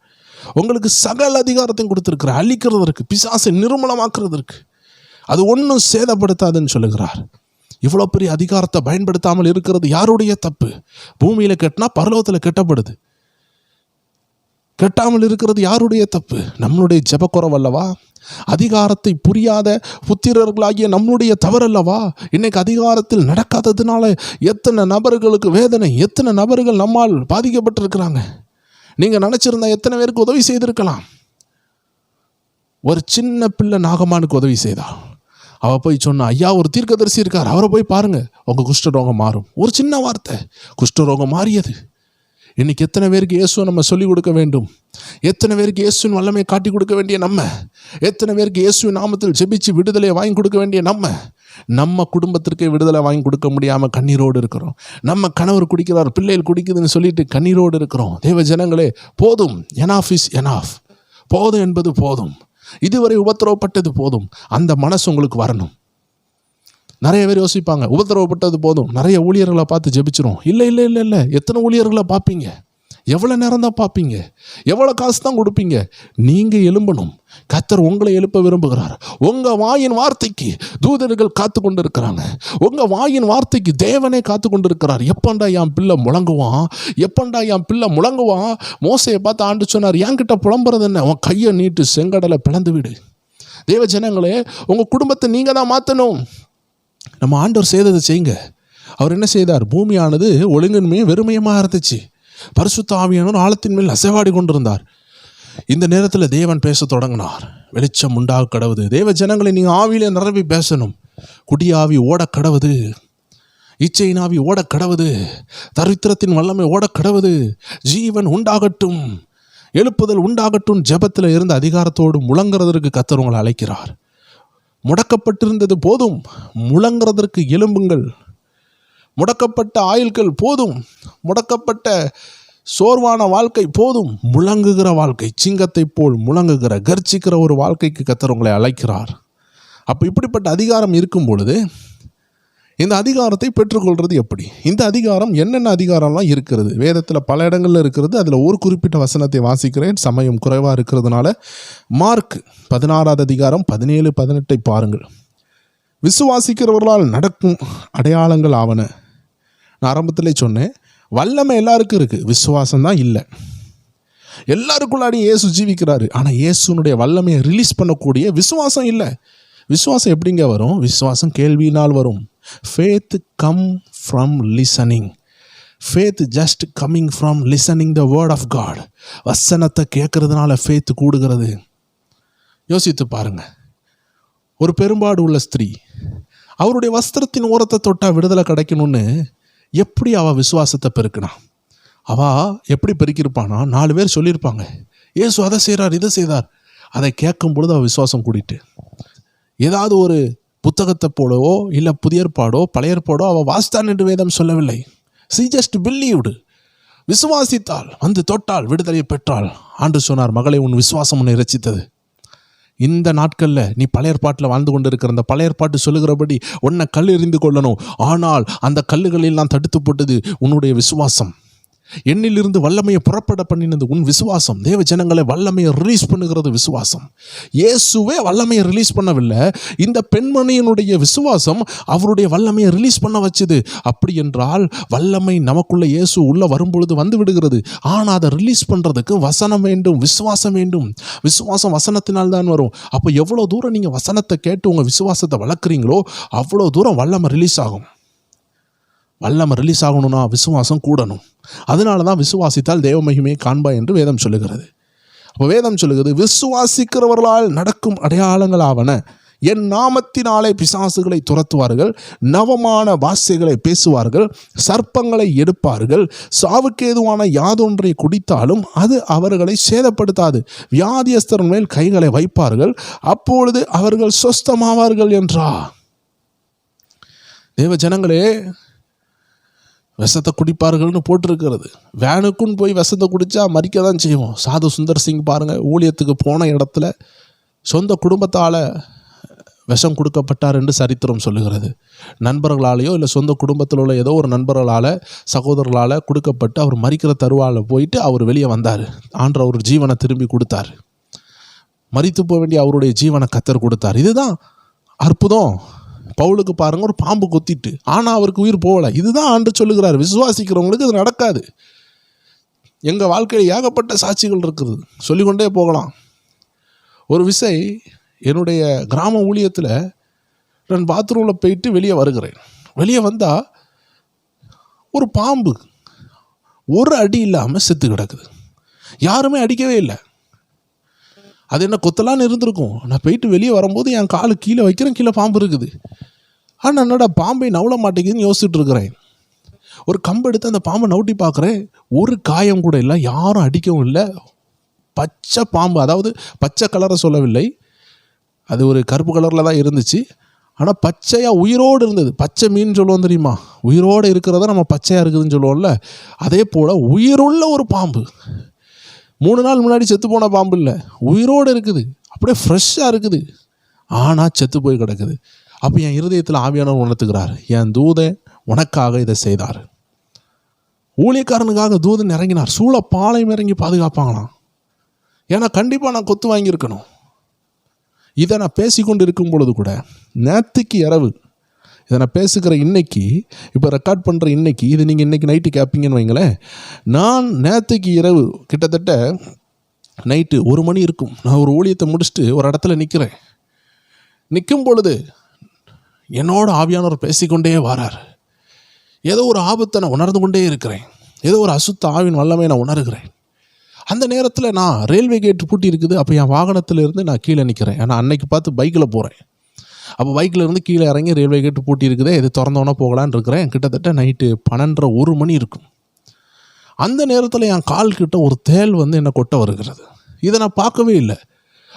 உங்களுக்கு சகல அதிகாரத்தையும் கொடுத்திருக்கிறேன், அழிக்கிறதற்கு, பிசாசை நிர்மூலமாக்குறதற்கு. அது ஒன்றும் சேதப்படுத்தாதுன்னு சொல்லுகிறார். இவ்வளோ பெரிய அதிகாரத்தை பயன்படுத்தாமல் இருக்கிறது யாருடைய தப்பு? பூமியில் கெட்டினா பரலோகத்தில் கெட்டப்படுது. கெட்டாமல் இருக்கிறது யாருடைய தப்பு? நம்மளுடைய ஜெபக்குறவல்லவா? அதிகாரத்தை புரியாத புத்திரர்களாகிய நம்முடைய தவறல்லவா? இன்னைக்கு அதிகாரத்தில் நடக்காததுனால எத்தனை நபர்களுக்கு வேதனை, எத்தனை நபர்கள் நம்மால் பாதிக்கப்பட்டிருக்கிறாங்க. நீங்கள் நினச்சிருந்தா எத்தனை பேருக்கு உதவி செய்திருக்கலாம். ஒரு சின்ன பிள்ளை நாகமானுக்கு உதவி செய்தா. அவள் போய் சொன்னா, ஐயா ஒரு தீர்க்கதரிசி இருக்கார், அவரை போய் பாருங்க, உங்கள் குஷ்டரோகம் மாறும். ஒரு சின்ன வார்த்தை, குஷ்டரோகம் மாறியது. இன்னைக்கு எத்தனை பேருக்கு இயேசுவை நம்ம சொல்லிக் கொடுக்க வேண்டும்? எத்தனை பேருக்கு இயேசுவின் வல்லமையை காட்டி கொடுக்க வேண்டிய நம்ம? எத்தனை பேருக்கு இயேசுவின் நாமத்தில் ஜெபிச்சு விடுதலையை வாங்கி கொடுக்க வேண்டிய நம்ம குடும்பத்திற்கே விடுதலை வாங்கி கொடுக்க முடியாமல் கண்ணீரோடு இருக்கிறோம். நம்ம கணவர் குடிக்கிறார், பிள்ளைகள் குடிக்குதுன்னு சொல்லிட்டு கண்ணீரோடு இருக்கிறோம். தேவ ஜனங்களே, போதும், எனாஃப் இஸ் எனாஃப். போதும் என்பது போதும், இதுவரை உபத்திரவப்பட்டது போதும். அந்த மனசு உங்களுக்கு வரணும். நிறைய பேர் யோசிப்பாங்க, உபத்திரவப்பட்டது போதும், நிறைய ஊழியர்களை பார்த்து ஜெபிச்சிரும். இல்லை இல்லை இல்லை இல்லை, எத்தனை ஊழியர்களை பார்ப்பீங்க? எவ்வளோ நேரம் தான் பார்ப்பீங்க? எவ்வளோ காசு தான் கொடுப்பீங்க? நீங்கள் எழும்பணும். கர்த்தர் உங்களை எழுப்ப விரும்புகிறார். உங்கள் வாயின் வார்த்தைக்கு தூதர்கள் காத்து கொண்டு இருக்கிறாங்க. உங்கள் வாயின் வார்த்தைக்கு தேவனே காத்து கொண்டு இருக்கிறார். எப்பண்டா என் பிள்ளை முழங்குவான், எப்பண்டா என் பிள்ளை முழங்குவான்? மோசையை பார்த்து ஆண்டு சொன்னார், என்கிட்ட புலம்புறது என்ன? உன் கையை நீட்டு செங்கடலை பிளந்து விடு. தேவ ஜனங்களே, உங்கள் குடும்பத்தை நீங்கள் தான் மாற்றணும். நம்ம ஆண்டவர் செய்ததை செய்யுங்க. அவர் என்ன செய்தார்? பூமியானது ஒழுங்கின்மையும் வெறுமையுமாக இருந்துச்சு. பரிசுத்த ஆவியானவர் ஆழத்தின் மேல் அசைவாடி கொண்டிருந்தார். இந்த நேரத்தில் தேவன் பேச தொடங்கினார். வெளிச்சம் உண்டாக கடவுது. தேவ ஜனங்களை நீங்கள் ஆவியிலே நிரம்பி பேசணும். குடியாவி ஓட கடவுது, இச்சையின் ஆவி ஓட கடவுது, தரித்திரத்தின் வல்லமை ஓட கடவுது, ஜீவன் உண்டாகட்டும், எழுப்புதல் உண்டாகட்டும். ஜெபத்தில் இருந்து அதிகாரத்தோடு முழங்குறதற்கு கர்த்தர் உங்களை அழைக்கிறார். முடக்கப்பட்டிருந்தது போதும், முழங்குறதற்கு எழும்புங்கள். முடக்கப்பட்ட ஆயுள்கள் போதும், முடக்கப்பட்ட சோர்வான வாழ்க்கை போதும், முழங்குகிற வாழ்க்கை, சிங்கத்தை போல் முழங்குகிற கர்ச்சிக்கிற ஒரு வாழ்க்கைக்கு கர்த்தர் உங்களை அழைக்கிறார். அப்போ இப்படிப்பட்ட அதிகாரம் இருக்கும் பொழுது இந்த அதிகாரத்தை பெற்றுக்கொள்வது எப்படி? இந்த அதிகாரம் என்னென்ன அதிகாரம்லாம் இருக்கிறது? வேதத்தில் பல இடங்களில் இருக்கிறது. அதில் ஒரு குறிப்பிட்ட வசனத்தை வாசிக்கிறேன், சமயம் குறைவாக இருக்கிறதுனால. மார்க் 16வது அதிகாரம் 17, 18 பாருங்கள். விசுவாசிக்கிறவர்களால் நடக்கும் அடையாளங்கள் ஆவன. நான் ஆரம்பத்திலே சொன்னேன், வல்லமை எல்லாருக்கும் இருக்குது, விசுவாசம் தான் இல்லை. எல்லாருக்குள்ளாடி இயேசு ஜீவிக்கிறாரு, ஆனால் இயேசுனுடைய வல்லமையை ரிலீஸ் பண்ணக்கூடிய விசுவாசம் இல்லை. விசுவாசம் எப்படிங்க வரும்? விசுவாசம் கேள்வியினால் வரும். Faith come from listening. Faith just coming from listening the word of God. வசனத்தை கேட்கறதுனால faith கூடுகிறது. யோசித்து பாருங்க. ஒரு பெரும்பாடு உள்ள ஸ்திரீ அவருடைய வஸ்திரத்தின் ஓரத்தை தொட்டா விடுதலை கிடைக்கணும்னு எப்படி அவள் விசுவாசத்தை பெருக்கினா? அவள் எப்படி பெருக்கியிருப்பானா? 4 பேர் சொல்லியிருப்பாங்க, இயேசு அதை செய்கிறார், இதை செய்தார். அதை கேட்கும் பொழுது அவள் விசுவாசம் கூடிட்டு, ஏதாவது ஒரு புத்தகத்தை போடவோ இல்லை புதிய ஏற்பாடோ பழைய ஏற்பாடோ அவள் வாசித்தான் என்று வேதம் சொல்லவில்லை. she just believed. விசுவாசித்தாள், வந்து தொட்டாள், விடுதலையை பெற்றாள். ஆண்டு சொன்னார், மகளை உன் விசுவாசம் உன்னை இரட்சித்தது. இந்த நாட்களில் நீ பழைய ஏற்பாட்டில் வாழ்ந்து கொண்டு இருக்கிற அந்த பழைய ஏற்பாட்டு சொல்லுகிறபடி உன்னை கல் எறிந்து கொள்ளணும். ஆனால் அந்த கல்லுகளெல்லாம் தடுத்து போட்டது உன்னுடைய விசுவாசம். எண்ணிலிருந்து வல்லமையை புறப்பட பண்ணினது உன் விசுவாசம். தேவ ஜனங்களை வல்லமையை ரிலீஸ் பண்ணுகிறது விசுவாசம். இயேசுவே வல்லமையை ரிலீஸ் பண்ணவில்லை, இந்த பெண்மணியினுடைய விசுவாசம் அவருடைய வல்லமையை ரிலீஸ் பண்ண வச்சுது. அப்படி என்றால் வல்லமை நமக்குள்ள இயேசு உள்ள வரும்பொழுது வந்து விடுகிறது. ஆனால் அதை ரிலீஸ் பண்ணுறதுக்கு வசனம் வேண்டும், விசுவாசம் வேண்டும். விசுவாசம் வசனத்தினால்தான் வரும். அப்போ எவ்வளோ தூரம் நீங்கள் வசனத்தை கேட்டு உங்கள் விசுவாசத்தை வளர்க்குறீங்களோ அவ்வளோ தூரம் வல்லமை ரிலீஸ் ஆகும். வல்லமை ரிலீஸ் ஆகணும்னா விசுவாசம் கூடணும். அதனால தான் விசுவாசித்தால் தேவ மகிமையை காண்பா என்று வேதம் சொல்லுகிறது. அப்போ வேதம் சொல்லுகிறது, விசுவாசிக்கிறவர்களால் நடக்கும் அடையாளங்கள் ஆவன. என் நாமத்தினாலே பிசாசுகளை துரத்துவார்கள், நவமான வார்த்தைகளை பேசுவார்கள், சர்ப்பங்களை எடுப்பார்கள், சாவுக்கேதுவான யாதொன்றை குடித்தாலும் அது அவர்களை சேதப்படுத்தாது, வியாதியஸ்தர் மேல் கைகளை வைப்பார்கள், அப்பொழுது அவர்கள் சொஸ்தமாவார்கள் என்றார். தேவ ஜனங்களே, விஷத்தை குடிப்பார்கள்னு போட்டிருக்கிறது. வேனுக்குன்னு போய் விஷத்தை குடித்தா மறிக்க தான் செய்வோம். சாது சுந்தர் சிங் பாருங்கள், ஊழியத்துக்கு போன இடத்துல சொந்த குடும்பத்தால் விஷம் கொடுக்கப்பட்டார் என்று சரித்திரம் சொல்லுகிறது. நண்பர்களாலேயோ இல்லை சொந்த குடும்பத்தில் உள்ள ஏதோ ஒரு நண்பர்களால் சகோதரர்களால் கொடுக்கப்பட்டு அவர் மறிக்கிற தருவாயில் போயிட்டு அவர் வெளியே வந்தார். ஆண்டவர் அவர் ஜீவனை திரும்பி கொடுத்தார். மரித்து போக வேண்டிய அவருடைய ஜீவனை கர்த்தர் கொடுத்தார். இதுதான் அற்புதம். பவுலுக்கு பாருங்க, ஒரு பாம்பு கொத்திட்டு, ஆனால் அவருக்கு உயிர் போகலை. இதுதான் ஆண்டு சொல்லுகிறார். விசுவாசிக்கிறவங்களுக்கு இது நடக்காது. எங்கள் வாழ்க்கையில் ஏகப்பட்ட சாட்சிகள் இருக்குது, சொல்லிக்கொண்டே போகலாம். ஒரு விசை என்னுடைய கிராம ஊழியத்தில் நான் பாத்ரூமில் போயிட்டு வெளியே வருகிறேன். வெளியே வந்தால் ஒரு பாம்பு ஒரு அடி இல்லாமல் செத்து கிடக்குது. யாருமே அடிக்கவே இல்லை. அது என்ன கொத்தலான்னு இருந்திருக்கும். நான் போயிட்டு வெளியே வரும்போது என் காலு கீழே வைக்கிறேன், கீழே பாம்பு இருக்குது. ஆனால் என்னடா பாம்பை நவள மாட்டேங்குதுன்னு யோசிச்சுட்டு இருக்கிறேன். ஒரு கம்பு எடுத்து அந்த பாம்பை நவுட்டி பார்க்குறேன், ஒரு காயம் கூட இல்லை, யாரும் அடிக்கவும் இல்லை. பச்சை பாம்பு, அதாவது பச்சை கலரை சொல்லவில்லை, அது ஒரு கருப்பு கலரில் தான் இருந்துச்சு. ஆனால் பச்சையாக உயிரோடு இருந்தது. பச்சை மீன் சொல்லுவோம் தெரியுமா, உயிரோடு இருக்கிறத நம்ம பச்சையாக இருக்குதுன்னு சொல்லுவோம்ல, அதே போல் உயிருள்ள ஒரு பாம்பு. 3 நாள் முன்னாடி செத்து போன பாம்பு இல்லை, உயிரோடு இருக்குது, அப்படியே ஃப்ரெஷ்ஷாக இருக்குது. ஆனால் செத்து போய் கிடக்குது. அப்போ என் இருதயத்தில் ஆவியானவர் உணர்த்துகிறார், என் தூதன் உனக்காக இதை செய்தார். ஊழியக்காரனுக்காக தூதன் இறங்கினார். சூழப்பாளையம் இறங்கி பாதுகாப்பாங்களாம். ஏன்னா கண்டிப்பாக நான் கொத்து வாங்கியிருக்கணும். இதை நான் பேசிக்கொண்டு இருக்கும் பொழுது கூட நேற்றுக்கு இரவு இதை நான் பேசுகிற இன்னைக்கு, இப்போ ரெக்கார்ட் பண்ணுற இன்னைக்கு, இது நீங்கள் இன்றைக்கி நைட்டு கேட்பீங்கன்னு வைங்களேன். நான் நேற்றுக்கு இரவு கிட்டத்தட்ட நைட்டு 1 மணி இருக்கும், நான் ஒரு ஊழியத்தை முடிச்சுட்டு ஒரு இடத்துல நிற்கிறேன். நிற்கும் பொழுது என்னோட ஆவியானவர் பேசிக்கொண்டே வரார். ஏதோ ஒரு ஆபத்தை நான் உணர்ந்து கொண்டே இருக்கிறேன். ஏதோ ஒரு அசுத்த ஆவின் வல்லமை நான் உணர்கிறேன். அந்த நேரத்தில் நான் ரயில்வே கேட் பூட்டி இருக்குது. அப்போ என் வாகனத்தில் இருந்து நான் கீழே நிற்கிறேன். ஏன்னா அன்னைக்கு பார்த்து பைக்கில் போகிறேன். அப்போ பைக்கில் இருந்து கீழே இறங்கி ரயில்வே கேட்டு பூட்டி இருக்குது, இது திறந்தோன்னே போகலான்னு இருக்கிறேன். கிட்டத்தட்ட நைட்டு 12:30 1 மணி இருக்கும். அந்த நேரத்தில் என் கால் கிட்ட ஒரு தேள் வந்து என்னை கொட்ட வருகிறது. இதை நான் பார்க்கவே இல்லை.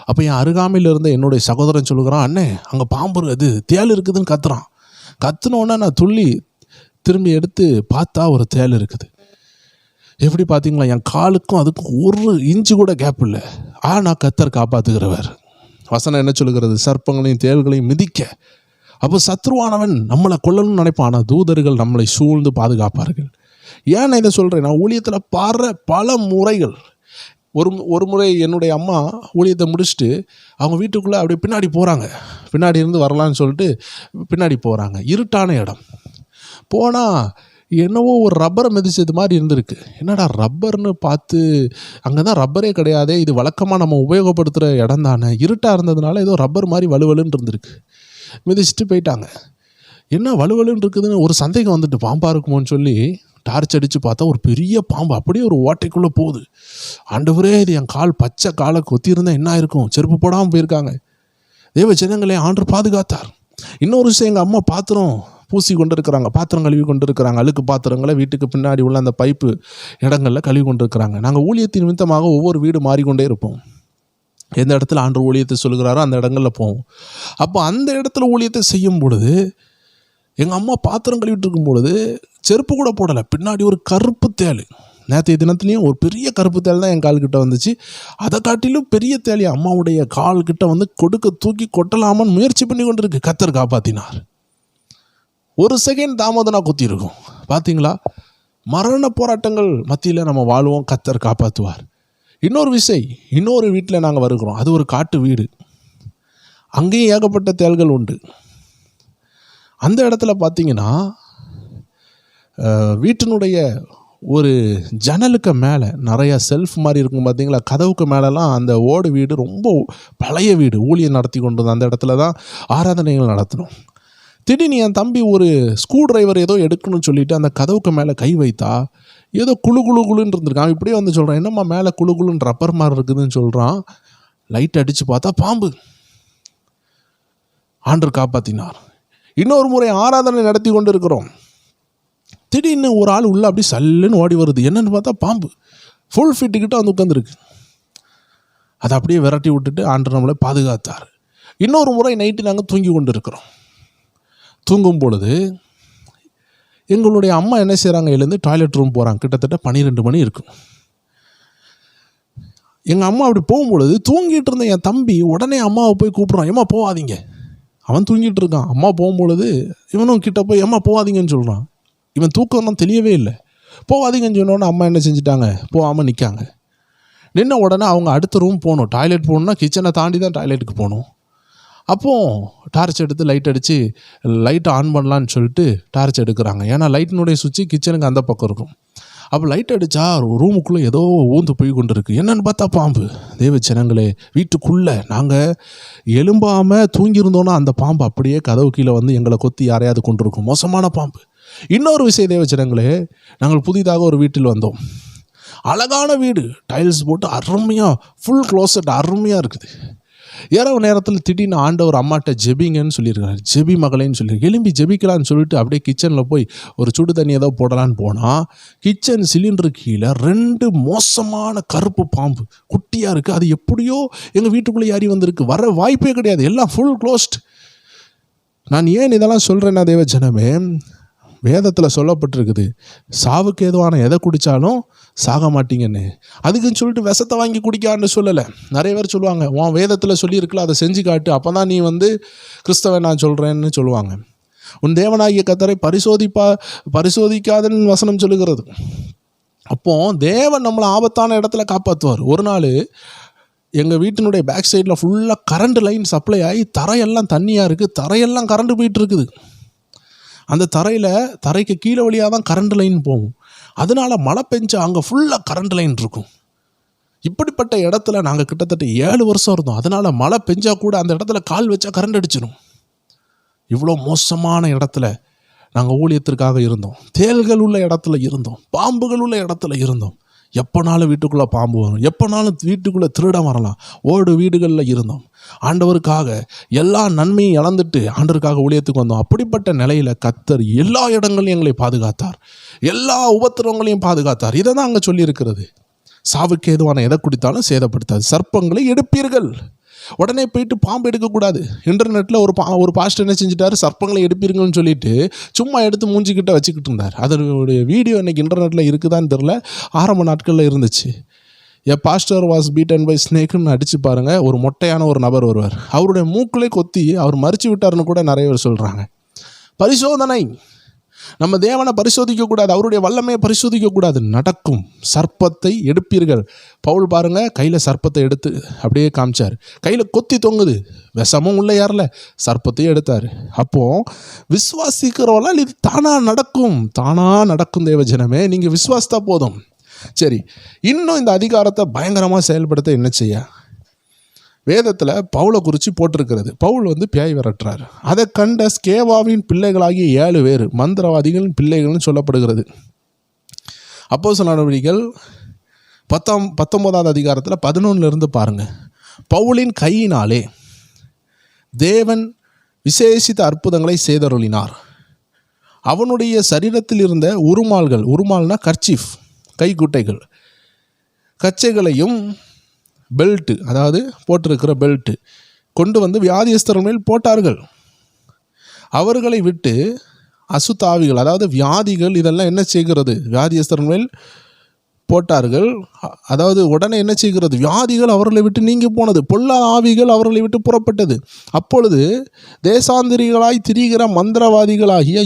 அப்போ என் அருகாமையில் இருந்த என்னுடைய சகோதரன் சொல்லுகிறான், அண்ணே அங்கே பாம்பு அது தேள் இருக்குதுன்னு கத்துறான். கத்துனோன்னே நான் துள்ளி திரும்பி எடுத்து பார்த்தா ஒரு தேள் இருக்குது. எப்படி பார்த்தீங்களா, என் காலுக்கும் அதுக்கும் 1 இன்ச்சு கூட கேப் இல்லை. ஆனால் கர்த்தர் காப்பாற்றுகிறவர். வசனம் என்ன சொல்லுகிறது? சர்ப்பங்களையும் தேள்களையும் மிதிக்க. அப்போ சத்ருவானவன் நம்மளை கொல்லணும்னு நினைப்பான், ஆனால் தூதர்கள் நம்மளை சூழ்ந்து பாதுகாப்பார்கள். ஏன் நான் இதை சொல்கிறேன்? நான் ஊழியத்தில் பாடுற பல முறைகள். ஒரு முறை என்னுடைய அம்மா ஊழியத்தை முடிச்சுட்டு அவங்க வீட்டுக்குள்ளே அப்படியே பின்னாடி போகிறாங்க. பின்னாடி இருந்து வரலான்னு சொல்லிட்டு பின்னாடி போகிறாங்க. இருட்டான இடம். போனால் என்னவோ ஒரு ரப்பரை மிதிச்சது மாதிரி இருந்திருக்கு. என்னடா ரப்பர்னு பார்த்து, அங்கே தான் ரப்பரே கிடையாதே, இது வழக்கமாக நம்ம உபயோகப்படுத்துகிற இடம் தானே. இருட்டாக இருந்ததுனால ஏதோ ரப்பர் மாதிரி வலுவலுன்னு இருந்திருக்கு. மிதிச்சுட்டு போயிட்டாங்க. என்ன வலுவலுன்னு இருக்குதுன்னு ஒரு சந்தேகம் வந்துட்டு, பாம்பாக இருக்குமோன்னு சொல்லி டார்ச் அடித்து பார்த்தா ஒரு பெரிய பாம்பு அப்படியே ஒரு ஓட்டைக்குள்ளே போகுது. ஆண்டவரே, இது என் கால் பச்சை காலை கொத்தியிருந்தால் என்ன இருக்கும்? செருப்பு போடாமல் போயிருக்காங்க. தேவ ஜனங்களே, ஆண்டவர் பாதுகாத்தார். இன்னொரு விஷயம், எங்கள் அம்மா பாத்திரம் பூசி கொண்டு இருக்கிறாங்க, பாத்திரம் கழுவி கொண்டு இருக்கிறாங்க. அழுக்கு பாத்திரங்களை வீட்டுக்கு பின்னாடி உள்ள அந்த பைப்பு இடங்களில் கழுவி கொண்டு இருக்கிறாங்க. நாங்கள் ஊழியத்தின் நிமித்தமாக ஒவ்வொரு வீடு மாறிக்கொண்டே இருப்போம். எந்த இடத்துல ஆண்டவர் ஊழியத்தை சொல்லுகிறாரோ அந்த இடங்களில் போவோம். அப்போ அந்த இடத்துல ஊழியத்தை செய்யும் பொழுது எங்கள் அம்மா பாத்திரம் கழுவிட்டு இருக்கும் பொழுது செருப்பு கூட போடலை. பின்னாடி ஒரு கருப்பு தேள். நேற்றைய தினத்துலேயும் ஒரு பெரிய கருப்பு தேள் தான் என் கால்கிட்ட வந்துச்சு. அதை காட்டிலும் பெரிய தேள் அம்மாவுடைய கால்கிட்ட வந்து தூக்கி கொட்டலாமான்னு முயற்சி பண்ணி கொண்டு இருக்கு. கர்த்தர் காப்பாற்றினார். 1 செகண்ட் தாமதனா குத்தி இருக்கும். பார்த்தீங்களா, மரண போராட்டங்கள் மத்தியில் நம்ம வாழ்வோம், கர்த்தர் காப்பாற்றுவார். இன்னொரு வீட்டில் நாங்கள் வருகிறோம். அது ஒரு காட்டு வீடு. அங்கேயும் ஏகப்பட்ட தேள்கள் உண்டு. அந்த இடத்துல பார்த்தீங்கன்னா வீட்டினுடைய ஒரு ஜன்னலுக்கு மேலே நிறையா செல்ஃப் மாதிரி இருக்கும். பார்த்தீங்களா, கதவுக்கு மேலெலாம் அந்த ஓடு வீடு, ரொம்ப பழைய வீடு. ஊழியம் நடத்தி கொண்டு அந்த இடத்துல தான் ஆராதனைகள் நடத்தணும். திடீர்னு என் தம்பி ஒரு ஸ்க்ரூ டிரைவர் ஏதோ எடுக்கணும்னு சொல்லிட்டு அந்த கதவுக்கு மேலே கை வைத்தா ஏதோ குழுன்னு இருந்திருக்கான். இப்படியே வந்து சொல்கிறான், என்னம்மா மேலே குழுன்னு ரப்பர் மாதிரி இருக்குதுன்னு சொல்கிறான். லைட் அடித்து பார்த்தா பாம்பு. ஆண்டவர் காப்பாற்றினார். இன்னொரு முறை ஆராதனை நடத்தி கொண்டு இருக்கிறோம். திடீர்னு ஒரு ஆள் உள்ள அப்படி சல்லுன்னு ஓடி வருது. என்னன்னு பார்த்தா பாம்பு ஃபுல் ஃபிட்டுக்கிட்ட வந்து உட்காந்துருக்கு. அதை அப்படியே விரட்டி விட்டுட்டு ஆண்டவர் நம்மளை பாதுகாத்தார். இன்னொரு முறை நைட்டு நாங்கள் தூங்கி கொண்டு இருக்கிறோம். தூங்கும் பொழுது எங்களுடைய அம்மா என்ன செய்கிறாங்க, எழுந்து டாய்லெட் ரூம் போகிறாங்க. கிட்டத்தட்ட 12 மணி இருக்கும். எங்கள் அம்மா அப்படி போகும்பொழுது தூங்கிட்டு இருந்த என் தம்பி உடனே அம்மாவை போய் கூப்பிட்றான், ஏம்மா போகாதீங்க. அவன் தூங்கிட்டு இருக்கான். அம்மா போகும்பொழுது இவனும் கிட்ட போய் ஏம்மா போகாதீங்கன்னு சொல்கிறான். இவன் தூக்கம் தான் தெரியவே இல்லை. போகாதீங்கன்னு சொன்னோன்னே அம்மா என்ன செஞ்சுட்டாங்க, போகாமல் நிற்காங்க. நின்ன உடனே அவங்க அடுத்த ரூம் போகணும். டாய்லெட் போகணுன்னா கிச்சனை தாண்டி தான் டாய்லெட்டுக்கு போகணும். அப்போது டார்ச் எடுத்து லைட் அடித்து லைட்டை ஆன் பண்ணலான்னு சொல்லிட்டு டார்ச் எடுக்கிறாங்க. ஏன்னா லைட்டினுடைய சுவிட்சு கிச்சனுக்கு அந்த பக்கம் இருக்கும். அப்போ லைட் அடித்தா ரூமுக்குள்ளே ஏதோ ஊந்து போய் கொண்டு இருக்குது. என்னென்னு பார்த்தா பாம்பு. தேவ ஜனங்களே, வீட்டுக்குள்ளே நாங்கள் எலும்பாமல் தூங்கியிருந்தோன்னா அந்த பாம்பு அப்படியே கதவு கீழே வந்து எங்களை கொத்தி யாரையாவது கொண்டு இருக்கும். மோசமான பாம்பு. இன்னொரு விஷயம் தேவ ஜனங்களே, நாங்கள் புதிதாக ஒரு வீட்டில் வந்தோம். அழகான வீடு, டைல்ஸ் போட்டு அருமையாக ஃபுல் க்ளோசட் அருமையாக இருக்குது. இரவு நேரத்தில் திடீர்னு ஆண்டவர் அம்மாட்ட ஜெபிங்கன்னு சொல்லியிருக்காரு. ஜெபி மகளேன்னு சொல்லியிருக்கு. எலும்பி ஜெபிக்கலான்னு சொல்லிட்டு அப்படியே கிச்சனில் போய் ஒரு சுடு தண்ணி ஏதோ போடலான்னு போனால் கிச்சன் சிலிண்டரு கீழே 2 மோசமான கருப்பு பாம்பு குட்டியாக இருக்குது. அது எப்படியோ எங்கள் வீட்டுக்குள்ளே ஏறி வந்திருக்கு. வர வாய்ப்பே கிடையாது. எல்லாம் ஃபுல் க்ளோஸ்ட். நான் ஏன் இதெல்லாம் சொல்கிறேன்னா, தேவ ஜனமே, வேதத்தில் சொல்லப்பட்டிருக்குது, சாவுக்கு ஏதுவான எதை குடித்தாலும் சாக மாட்டீங்கன்னு. அதுக்குன்னு சொல்லிட்டு விஷத்தை வாங்கி குடிக்கான்னு சொல்லலை. நிறைய பேர் சொல்லுவாங்க, உன் வேதத்தில் சொல்லியிருக்கல, அதை செஞ்சு காட்டு, அப்போ தான் நீ வந்து கிறிஸ்தவன் நான் சொல்கிறேன்னு சொல்லுவாங்க. உன் தேவனாகிய கர்த்தரை பரிசோதிக்காதன்னு வசனம் சொல்லுகிறது. அப்போது தேவன் நம்மளை ஆபத்தான இடத்துல காப்பாற்றுவார். ஒரு நாள் எங்கள் வீட்டினுடைய பேக் சைடில் ஃபுல்லாக கரண்ட் லைன் சப்ளை ஆகி தரையெல்லாம் தண்ணியாக இருக்குது. தரையெல்லாம் கரண்ட் போயிட்டு இருக்குது. அந்த தரைக்கு கீழே வழியாக தான் கரண்ட் லைன் போகும். அதனால் மழை பெஞ்சா அங்கே ஃபுல்லாக கரண்ட் லைன் இருக்கும். இப்படிப்பட்ட இடத்துல நாங்கள் கிட்டத்தட்ட 7 வருஷம் இருந்தோம். அதனால் மழை பெஞ்சா கூட அந்த இடத்துல கால் வச்சா கரண்ட் அடிச்சிடும். இவ்வளோ மோசமான இடத்துல நாங்கள் ஊழியத்திற்காக இருந்தோம். தேள்கள் உள்ள இடத்துல இருந்தோம், பாம்புகள் உள்ள இடத்துல இருந்தோம். எப்போனாலும் வீட்டுக்குள்ளே பாம்பு வரும், எப்போனாலும் வீட்டுக்குள்ளே திருடம் வரலாம். ஓடு வீடுகளில் இருந்தோம். ஆண்டவருக்காக எல்லா நன்மையும் இழந்துட்டு ஆண்டவருக்காக ஊழியத்துக்கு வந்தோம். அப்படிப்பட்ட நிலையில் கர்த்தர் எல்லா இடங்களையும் எங்களை பாதுகாத்தார், எல்லா உபத்திரவங்களையும் பாதுகாத்தார். இதை தான் அங்கே சொல்லியிருக்கிறது. சாவுக்கு ஏதுவான எதை குடித்தாலும் சேதப்படுத்தாது, சர்ப்பங்களை எடுப்பீர்கள். உடனே போயிட்டு பாம்பு எடுக்கக்கூடாது. இன்டர்நெட்டில் ஒரு பாஸ்டர் என்ன செஞ்சுட்டாரு, சர்ப்பங்களை எடுப்பீர்கள்னு சொல்லிட்டு சும்மா எடுத்து மூஞ்சிக்கிட்ட வச்சுக்கிட்டு இருந்தார். அதனுடைய வீடியோ இன்றைக்கி இன்டர்நெட்டில் இருக்குதான்னு தெரில, ஆரம்ப நாட்களில் இருந்துச்சு. A pastor was beaten by ஸ்னேக்குன்னு அடித்து பாருங்கள், ஒரு மொட்டையான ஒரு நபர் வருவார். அவருடைய மூக்கிலே கொத்தி அவர் மறித்து விட்டார்னு கூட நிறைய பேர் சொல்கிறாங்க. பரிசோதனை, நம்ம தேவனை பரிசோதிக்கக்கூடாது, அவருடைய வல்லமையை பரிசோதிக்கக்கூடாது. நடக்கும். சர்ப்பத்தை எடுப்பீர்கள். பவுல் பாருங்கள், கையில் சர்ப்பத்தை எடுத்து அப்படியே காமிச்சார். கையில் கொத்தி தொங்குது, விஷமும் உள்ளே ஏறல, சர்ப்பத்தையும் எடுத்தார். அப்போது விசுவாசிக்கிறவர்களால் இது தானாக நடக்கும். தேவ ஜனமே, நீங்கள் விசுவாசித்தா போதும். சரி, இன்னும் இந்த அதிகாரத்தை பயங்கரமாக செயல்படுத்த என்ன செய்ய? வேதத்தில் பவுலை குறித்து போட்டிருக்கிறது. பவுல் பேய் விரட்டுறாரு. அதை கண்ட ஸ்கேவாவின் பிள்ளைகளாகிய 7 பேர் மந்திரவாதிகளின் பிள்ளைகள்னு சொல்லப்படுகிறது. அப்போஸ்தலர் நடவடிக்கைகள் 19ஆவது அதிகாரத்தில் 11 பாருங்கள். பவுலின் கையினாலே தேவன் விசேஷித்த அற்புதங்களை செய்தருளினார். அவனுடைய சரீரத்தில் இருந்த உருமால்னா கர்ச்சீஃப், கைக்குட்டைகள், கச்சைகளையும் பெல்ட்டு, அதாவது போட்டிருக்கிற பெல்ட்டு கொண்டு வியாதியஸ்தர்கள் மேல் போட்டார்கள். அவர்களை விட்டு அசுத்தாவிகள், அதாவது வியாதிகள், இதெல்லாம் என்ன செய்கிறது? வியாதியஸ்தர்கள் மேல் போட்டார்கள். அதாவது உடனே என்ன செய்கிறது? வியாதிகள் அவர்களை விட்டு நீங்கி போனது, பொல்லாத ஆவிகள் அவர்களை விட்டு புறப்பட்டது. அப்பொழுது தேசாந்திரிகளாய் திரிகிற மந்திரவாதிகளாகிய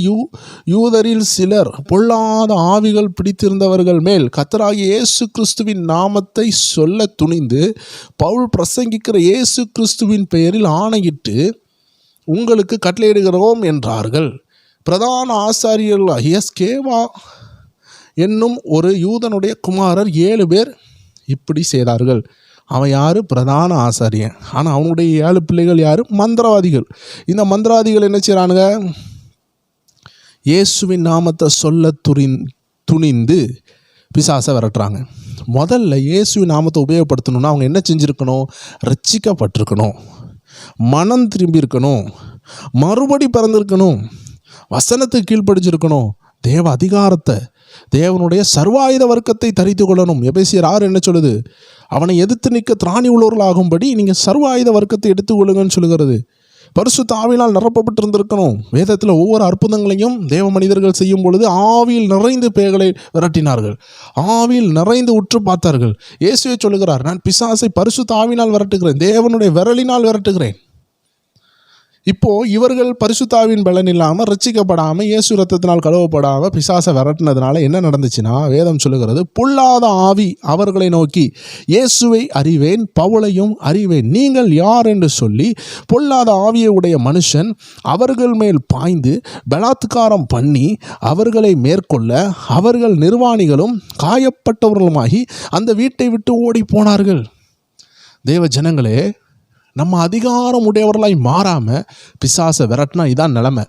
யூதரில் சிலர் பொல்லாத ஆவிகள் பிடித்திருந்தவர்கள் மேல் கர்த்தராகிய இயேசு கிறிஸ்துவின் நாமத்தை சொல்ல துணிந்து பவுல் பிரசங்கிக்கிற இயேசு கிறிஸ்துவின் பெயரில் ஆணையிட்டு உங்களுக்கு கட்டளையிடுகிறோம் என்றார்கள். பிரதான ஆசாரியர்களாகிய ஸ்கேவா என்னும் ஒரு யூதனுடைய குமாரர் 7 பேர் இப்படி செய்தார்கள். அவன் யார்? பிரதான ஆசாரியன். ஆனால் அவனுடைய 7 பிள்ளைகள் யார்? மந்திரவாதிகள். இந்த மந்திரவாதிகள் என்ன செய்கிறானுங்க? இயேசுவின் நாமத்தை சொல்ல துணிந்து பிசாசை விரட்டுறாங்க. முதல்ல இயேசுவின் நாமத்தை உபயோகப்படுத்தணும்னா அவங்க என்ன செஞ்சுருக்கணும்? ரட்சிக்கப்பட்டிருக்கணும், மனம் திரும்பி இருக்கணும், மறுபடி பிறந்திருக்கணும், வசனத்துக்கு கீழ்ப்படிச்சிருக்கணும், தேவ அதிகாரத்தை, தேவனுடைய சர்வாயுத வர்க்கத்தை தரித்து கொள்ளணும். எபேசியர் 6 என்ன சொல்லுது? அவனை எதிர்த்து நிற்க திராணி உள்ளவர்களாகும்படி நீங்கள் சர்வாயுத வர்க்கத்தை எடுத்துக்கொள்ளுங்கன்னு சொல்லுகிறது. பரிசுத்த ஆவியினால் நிரப்பப்பட்டிருந்திருக்கணும். வேதத்தில் ஒவ்வொரு அற்புதங்களையும் தேவ மனிதர்கள் செய்யும் பொழுது ஆவியில் நிறைந்து பேய்களை விரட்டினார்கள், ஆவியில் நிறைந்து உற்று பார்த்தார்கள். இயேசுவே சொல்லுகிறார், நான் பிசாசை பரிசுத்த ஆவியினால் விரட்டுகிறேன், தேவனுடைய விரலினால் விரட்டுகிறேன். இப்போது இவர்கள் பரிசுத்தாவின் பலன் இல்லாமல், ரட்சிக்கப்படாமல், இயேசு ரத்தத்தினால் கழுவப்படாமல் பிசாசை விரட்டினதுனால என்ன நடந்துச்சுன்னா, வேதம் சொல்லுகிறது, பொல்லாத ஆவி அவர்களை நோக்கி இயேசுவை அறிவேன், பவுலையும் அறிவேன், நீங்கள் யார் என்று சொல்லி பொல்லாத ஆவியை உடைய மனுஷன் அவர்கள் மேல் பாய்ந்து பலாத்காரம் பண்ணி அவர்களை மேற்கொள்ள அவர்கள் நிர்வாணிகளும் காயப்பட்டவர்களுமாகி அந்த வீட்டை விட்டு ஓடி போனார்கள். தேவ ஜனங்களே, நம்ம அதிகாரம் உடையவர்களாய் மாறாமல் பிசாசை விரட்டினா இதான் நிலைமை.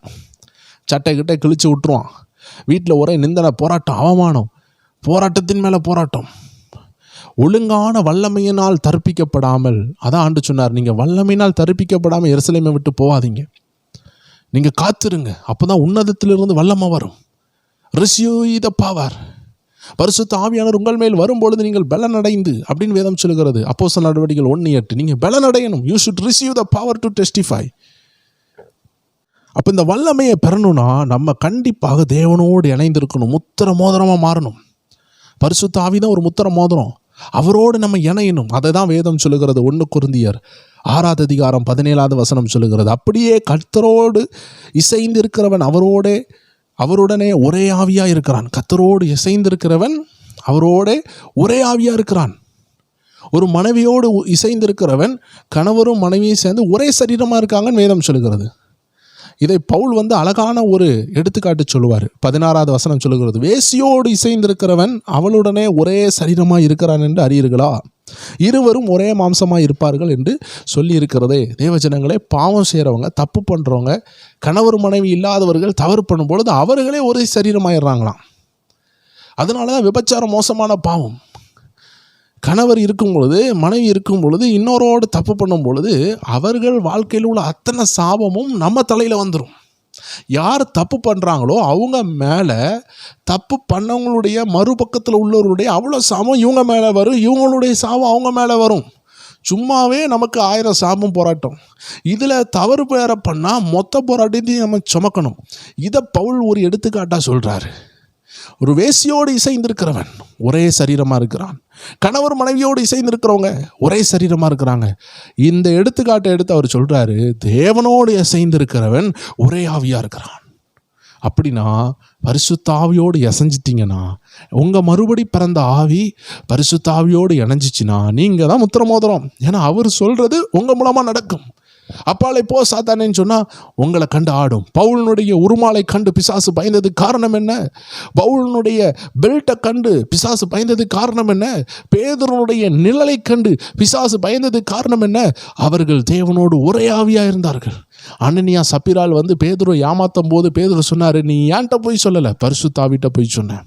சட்டை கிட்டே கிழிச்சு விட்டுருவான். வீட்டில் ஒரே நிந்தனை, போராட்டம், அவமானம், போராட்டத்தின் மேலே போராட்டம். ஒழுங்கான வல்லமையினால் தற்பிக்கப்படாமல், அதான் ஆண்டு சொன்னார், நீங்கள் வல்லமையினால் தற்பிக்கப்படாமல் எருசலேமை விட்டு போகாதீங்க, நீங்கள் காத்திருங்க, அப்போ தான் உன்னதத்திலிருந்து வல்லமை வரும். Receive the power. பரிசுத்த ஆவியானவர் உங்கள் மேல் வரும்பொழுது நீங்கள் பலனடைந்து அப்படின்னு வேதம் சொல்லுகிறது. அப்போஸ்தலர் நடவடிக்கைகள் 1:8. நீங்கள் பலனடையணும். You should receive the power to testify. அப்போ இந்த வல்லமையை பெறணும்னா நம்ம கண்டிப்பாக தேவனோடு இணைந்திருக்கணும், முத்திர மோதிரமாக மாறணும். பரிசுத்த ஆவி தான் ஒரு முத்திர மோதிரம், அவரோடு நம்ம இணையணும். அதை தான் வேதம் சொல்லுகிறது. 1 கொரிந்தியர் 6ஆவது அதிகாரம் 17ஆவது வசனம் சொல்லுகிறது, அப்படியே கர்த்தரோடு இசைந்து இருக்கிறவன் அவருடனே ஒரே ஆவியாக இருக்கிறான். கர்த்தரோடு இசைந்திருக்கிறவன் அவரோட ஒரே ஆவியாக இருக்கிறான். ஒரு மனைவியோடு இசைந்திருக்கிறவன் கணவரும் மனைவியும் சேர்ந்து ஒரே சரீரமாக இருக்காங்கன்னு வேதம் சொல்லுகிறது. இதை பவுல் அழகான ஒரு எடுத்துக்காட்டு சொல்லுவார். 16ஆவது வசனம் சொல்லுகிறது, வேசியோடு இசைந்திருக்கிறவன் அவளுடனே ஒரே சரீரமாக இருக்கிறான் என்று அறியீர்களா? இருவரும் ஒரே மாம்சமாக இருப்பார்கள் என்று சொல்லியிருக்கிறதே. தேவஜனங்களே, பாவம் செய்கிறவங்க, தப்பு பண்ணுறவங்க, கணவர் மனைவி இல்லாதவர்கள் தவறு பண்ணும்பொழுது அவர்களே ஒரே சரீரமாயிடுறாங்களாம். அதனால தான் விபச்சாரம் மோசமான பாவம். கணவர் இருக்கும் பொழுது, மனைவி இருக்கும் பொழுது, இன்னொரோடு தப்பு பண்ணும் பொழுது அவர்கள் வாழ்க்கையில் உள்ள அத்தனை சாபமும் நம்ம தலையில் வந்துடும். யார் தப்பு பண்ணுறாங்களோ அவங்க மேலே தப்பு பண்ணவங்களுடைய மறுபக்கத்தில் உள்ளவர்களுடைய அவ்வளோ சாபம் இவங்க மேலே வரும், இவங்களுடைய சாபம் அவங்க மேலே வரும். சும்மாவே நமக்கு 1000 சாபம் போராட்டம். இதில் தவறு பேர பண்ணால் மொத்த போராட்டத்தையும் நம்ம சுமக்கணும். இதை பவுல் ஒரு எடுத்துக்காட்டாக சொல்கிறாரு. ஒரு வேசியோடு இசைந்திருக்கிறவன் ஒரே சரீரமாக இருக்கிறான், கணவர் மனைவியோடு இசைந்திருக்கிறவங்க ஒரே சரீரமாக இருக்கிறாங்க. இந்த எடுத்துக்காட்டை எடுத்து அவர் சொல்கிறாரு, தேவனோடு இசைந்திருக்கிறவன் ஒரே ஆவியாக இருக்கிறான். அப்படின்னா பரிசுத்த ஆவியோடு இசைஞ்சிட்டிங்கன்னா, உங்கள் மறுபடி பிறந்த ஆவி பரிசுத்த ஆவியோடு இணைஞ்சிச்சின்னா நீங்கள் தான் முத்திரமோதிரம். ஏன்னா அவர் சொல்கிறது உங்கள் மூலமாக நடக்கும். அப்பாலை போ சாத்தானேன்னு சொன்னால் உங்களை கண்டு ஆடும். பவுலனுடைய உருமாலை கண்டு பிசாசு பயந்ததுக்கு காரணம் என்ன? பவுலனுடைய பெல்ட்டை கண்டு பிசாசு பயந்ததுக்கு காரணம் என்ன? பேதுருனுடைய நிழலை கண்டு பிசாசு பயந்ததுக்கு காரணம் என்ன? அவர்கள் தேவனோடு ஒரே ஆவியாக இருந்தார்கள். அனனியா சப்பிரால் வந்து பேதுரு ஏமாத்தும் போது பேதுரு சொன்னார், நீ ஏன்ட்ட போய் சொல்லலை, பரிசுத்த ஆவிட்ட போய் சொன்னேன்.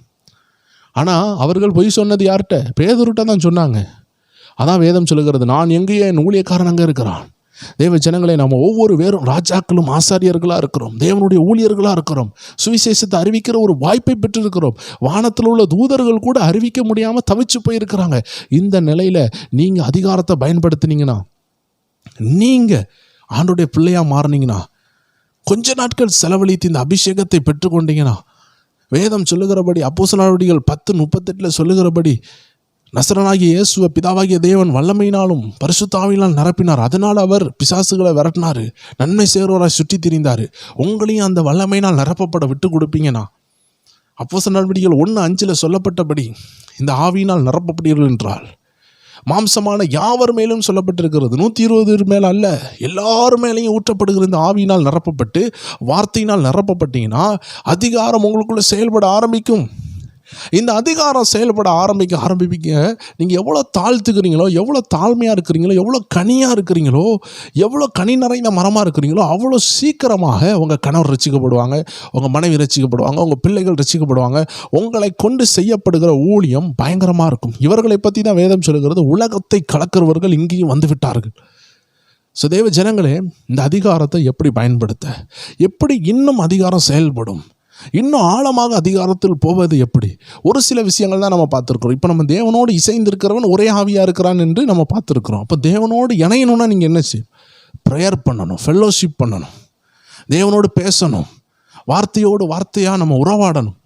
ஆனால் அவர்கள் போய் சொன்னது யார்கிட்ட? பேதுருட்ட தான் சொன்னாங்க. அதான் வேதம் சொல்லுகிறது, நான் எங்கேயே என் ஊழியக்காரன் அங்கே இருக்கிறான். தேவ ஜனங்களை நம்ம ஒவ்வொரு பேரும் ராஜாக்களும் ஆசாரியர்களாக இருக்கிறோம், தேவனுடைய ஊழியர்களாக இருக்கிறோம், சுவிசேஷத்தை அறிவிக்கிற ஒரு வாய்ப்பை பெற்றிருக்கிறோம். வானத்தில் உள்ள தூதர்கள் கூட அறிவிக்க முடியாமல் தவிச்சு போயிருக்கிறாங்க. இந்த நிலையில் நீங்கள் அதிகாரத்தை பயன்படுத்தினீங்கன்னா, நீங்கள் ஆண்டோடைய பிள்ளையாக மாறினீங்கன்னா, கொஞ்ச நாட்கள் செலவழித்து இந்த அபிஷேகத்தை பெற்றுக்கொண்டீங்கன்னா, வேதம் சொல்லுகிறபடி அப்போஸ்தலர் நடவடிக்கைகள் 10:38 சொல்லுகிறபடி நசரனாகிய இயேசுவை பிதாவாகிய தேவன் வல்லமையினாலும் பரிசுத்த ஆவியினால் நிரப்பினார். அதனால் அவர் பிசாசுகளை விரட்டினார், நன்மை செய்கிறவராய் சுற்றி திரிந்தார். உங்களையும் அந்த வல்லமையினால் நிரப்பப்பட விட்டு கொடுப்பீங்கன்னா, அப்போஸ்தலர் நடவடிக்கைகள் 1:5 சொல்லப்பட்டபடி இந்த ஆவியினால் நிரப்பப்படுவீர்கள் என்றால், மாம்சமான யாவர் மேலும் சொல்லப்பட்டிருக்கிறது, 120 மேலே அல்ல, எல்லார் மேலேயும் ஊற்றப்படுகிற இந்த ஆவியினால் நிரப்பப்பட்டு வார்த்தையினால் நிரப்பப்பட்டீங்கன்னா அதிகாரம் உங்களுக்குள்ளே செயல்பட ஆரம்பிக்கும். இந்த அதிகாரம் செயல்பட ஆரம்பிக்க நீங்கள் எவ்வளோ தாழ்த்துக்கிறீங்களோ, எவ்வளோ தாழ்மையாக இருக்கிறீங்களோ, எவ்வளோ கனியாக இருக்கிறீங்களோ, எவ்வளோ கனி நிறைந்த மரமாக இருக்கிறீங்களோ, அவ்வளோ சீக்கிரமாக உங்கள் கணவர் ரட்சிக்கப்படுவாங்க, உங்கள் மனைவி ரட்சிக்கப்படுவாங்க, உங்கள் பிள்ளைகள் ரட்சிக்கப்படுவாங்க. உங்களை கொண்டு செய்யப்படுகிற ஊழியம் பயங்கரமாக இருக்கும். இவர்களை பற்றி தான் வேதம் சொல்லுகிறது, உலகத்தை கலக்கிறவர்கள் இங்கேயும் வந்து விட்டார்கள். ஸோ தேவ ஜனங்களே, இந்த அதிகாரத்தை எப்படி பயன்படுத்த, எப்படி இன்னும் அதிகாரம் செயல்படும், இன்னும் ஆழமாக அதிகாரத்தில் போவது எப்படி, ஒரு சில விஷயங்கள் தான் நம்ம பார்த்துருக்குறோம். இப்போ நம்ம தேவனோடு இசைந்திருக்கிறவன் ஒரே ஆவியாக இருக்கிறான் என்று நம்ம பார்த்துருக்குறோம். அப்போ தேவனோடு இணையணும்னா நீங்கள் என்ன செய்யும்? ப்ரேயர் பண்ணணும், ஃபெல்லோஷிப் பண்ணணும், தேவனோடு பேசணும், வார்த்தையோடு வார்த்தையாக நம்ம உறவாடணும்,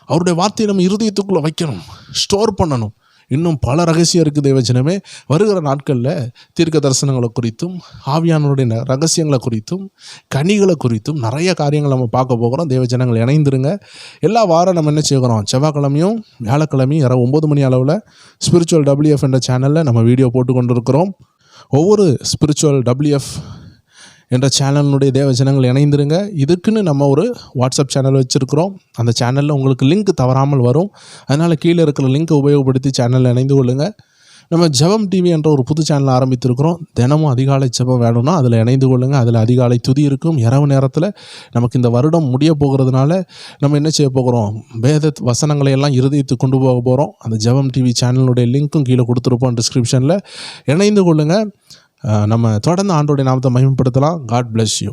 அவருடைய வார்த்தையை நம்ம இருதயத்துக்குள்ளே வைக்கணும், ஸ்டோர் பண்ணணும். இன்னும் பல ரகசியம் இருக்குது தேவஜனமே. வருகிற நாட்களில் தீர்க்க தரிசனங்களை குறித்தும் ஆவியானவருடைய ரகசியங்களை குறித்தும் கனிகளை குறித்தும் நிறைய காரியங்கள் நம்ம பார்க்க போகிறோம். தேவஜனங்கள் இணைந்துருங்க. எல்லா வாரம் நம்ம என்ன செய்கிறோம்? செவ்வாய்க்கிழமையும் வியாழக்கிழமையும் இரவு 9 மணி அளவில் ஸ்பிரிச்சுவல் WF என்ற சேனலில் நம்ம வீடியோ போட்டு கொண்டு இருக்கிறோம். ஒவ்வொரு ஸ்பிரிச்சுவல் WF என்ற சேனலினுடைய தேவஜனங்கள் இணைந்துருங்க. இதுக்குன்னு நம்ம ஒரு வாட்ஸ்அப் சேனல் வச்சுருக்கிறோம். அந்த சேனலில் உங்களுக்கு லிங்க் தவறாமல் வரும். அதனால் கீழே இருக்கிற லிங்க்கை உபயோகப்படுத்தி சேனலில் இணைந்து கொள்ளுங்கள். நம்ம ஜெபம் டிவி என்ற ஒரு புது சேனல் ஆரம்பித்திருக்கிறோம். தினமும் அதிகாலை ஜெபம் வேணும்னா அதில் இணைந்து கொள்ளுங்கள். அதில் அதிகாலை துதி இருக்கும். இரவு நேரத்தில் நமக்கு இந்த வருடம் முடிய போகிறதுனால நம்ம என்ன செய்ய போகிறோம்? வேத வசனங்களை எல்லாம் இருதயத்துக்கு கொண்டு போக போகிறோம். அந்த ஜெபம் டிவி சேனலுடைய லிங்க்கும் கீழே கொடுத்துருப்போம் டிஸ்கிரிப்ஷனில். இணைந்து கொள்ளுங்கள். நம்ம தொடர்ந்து ஆண்டோடைய நாமத்தை மகிமைப்படுத்தலாம். God bless you.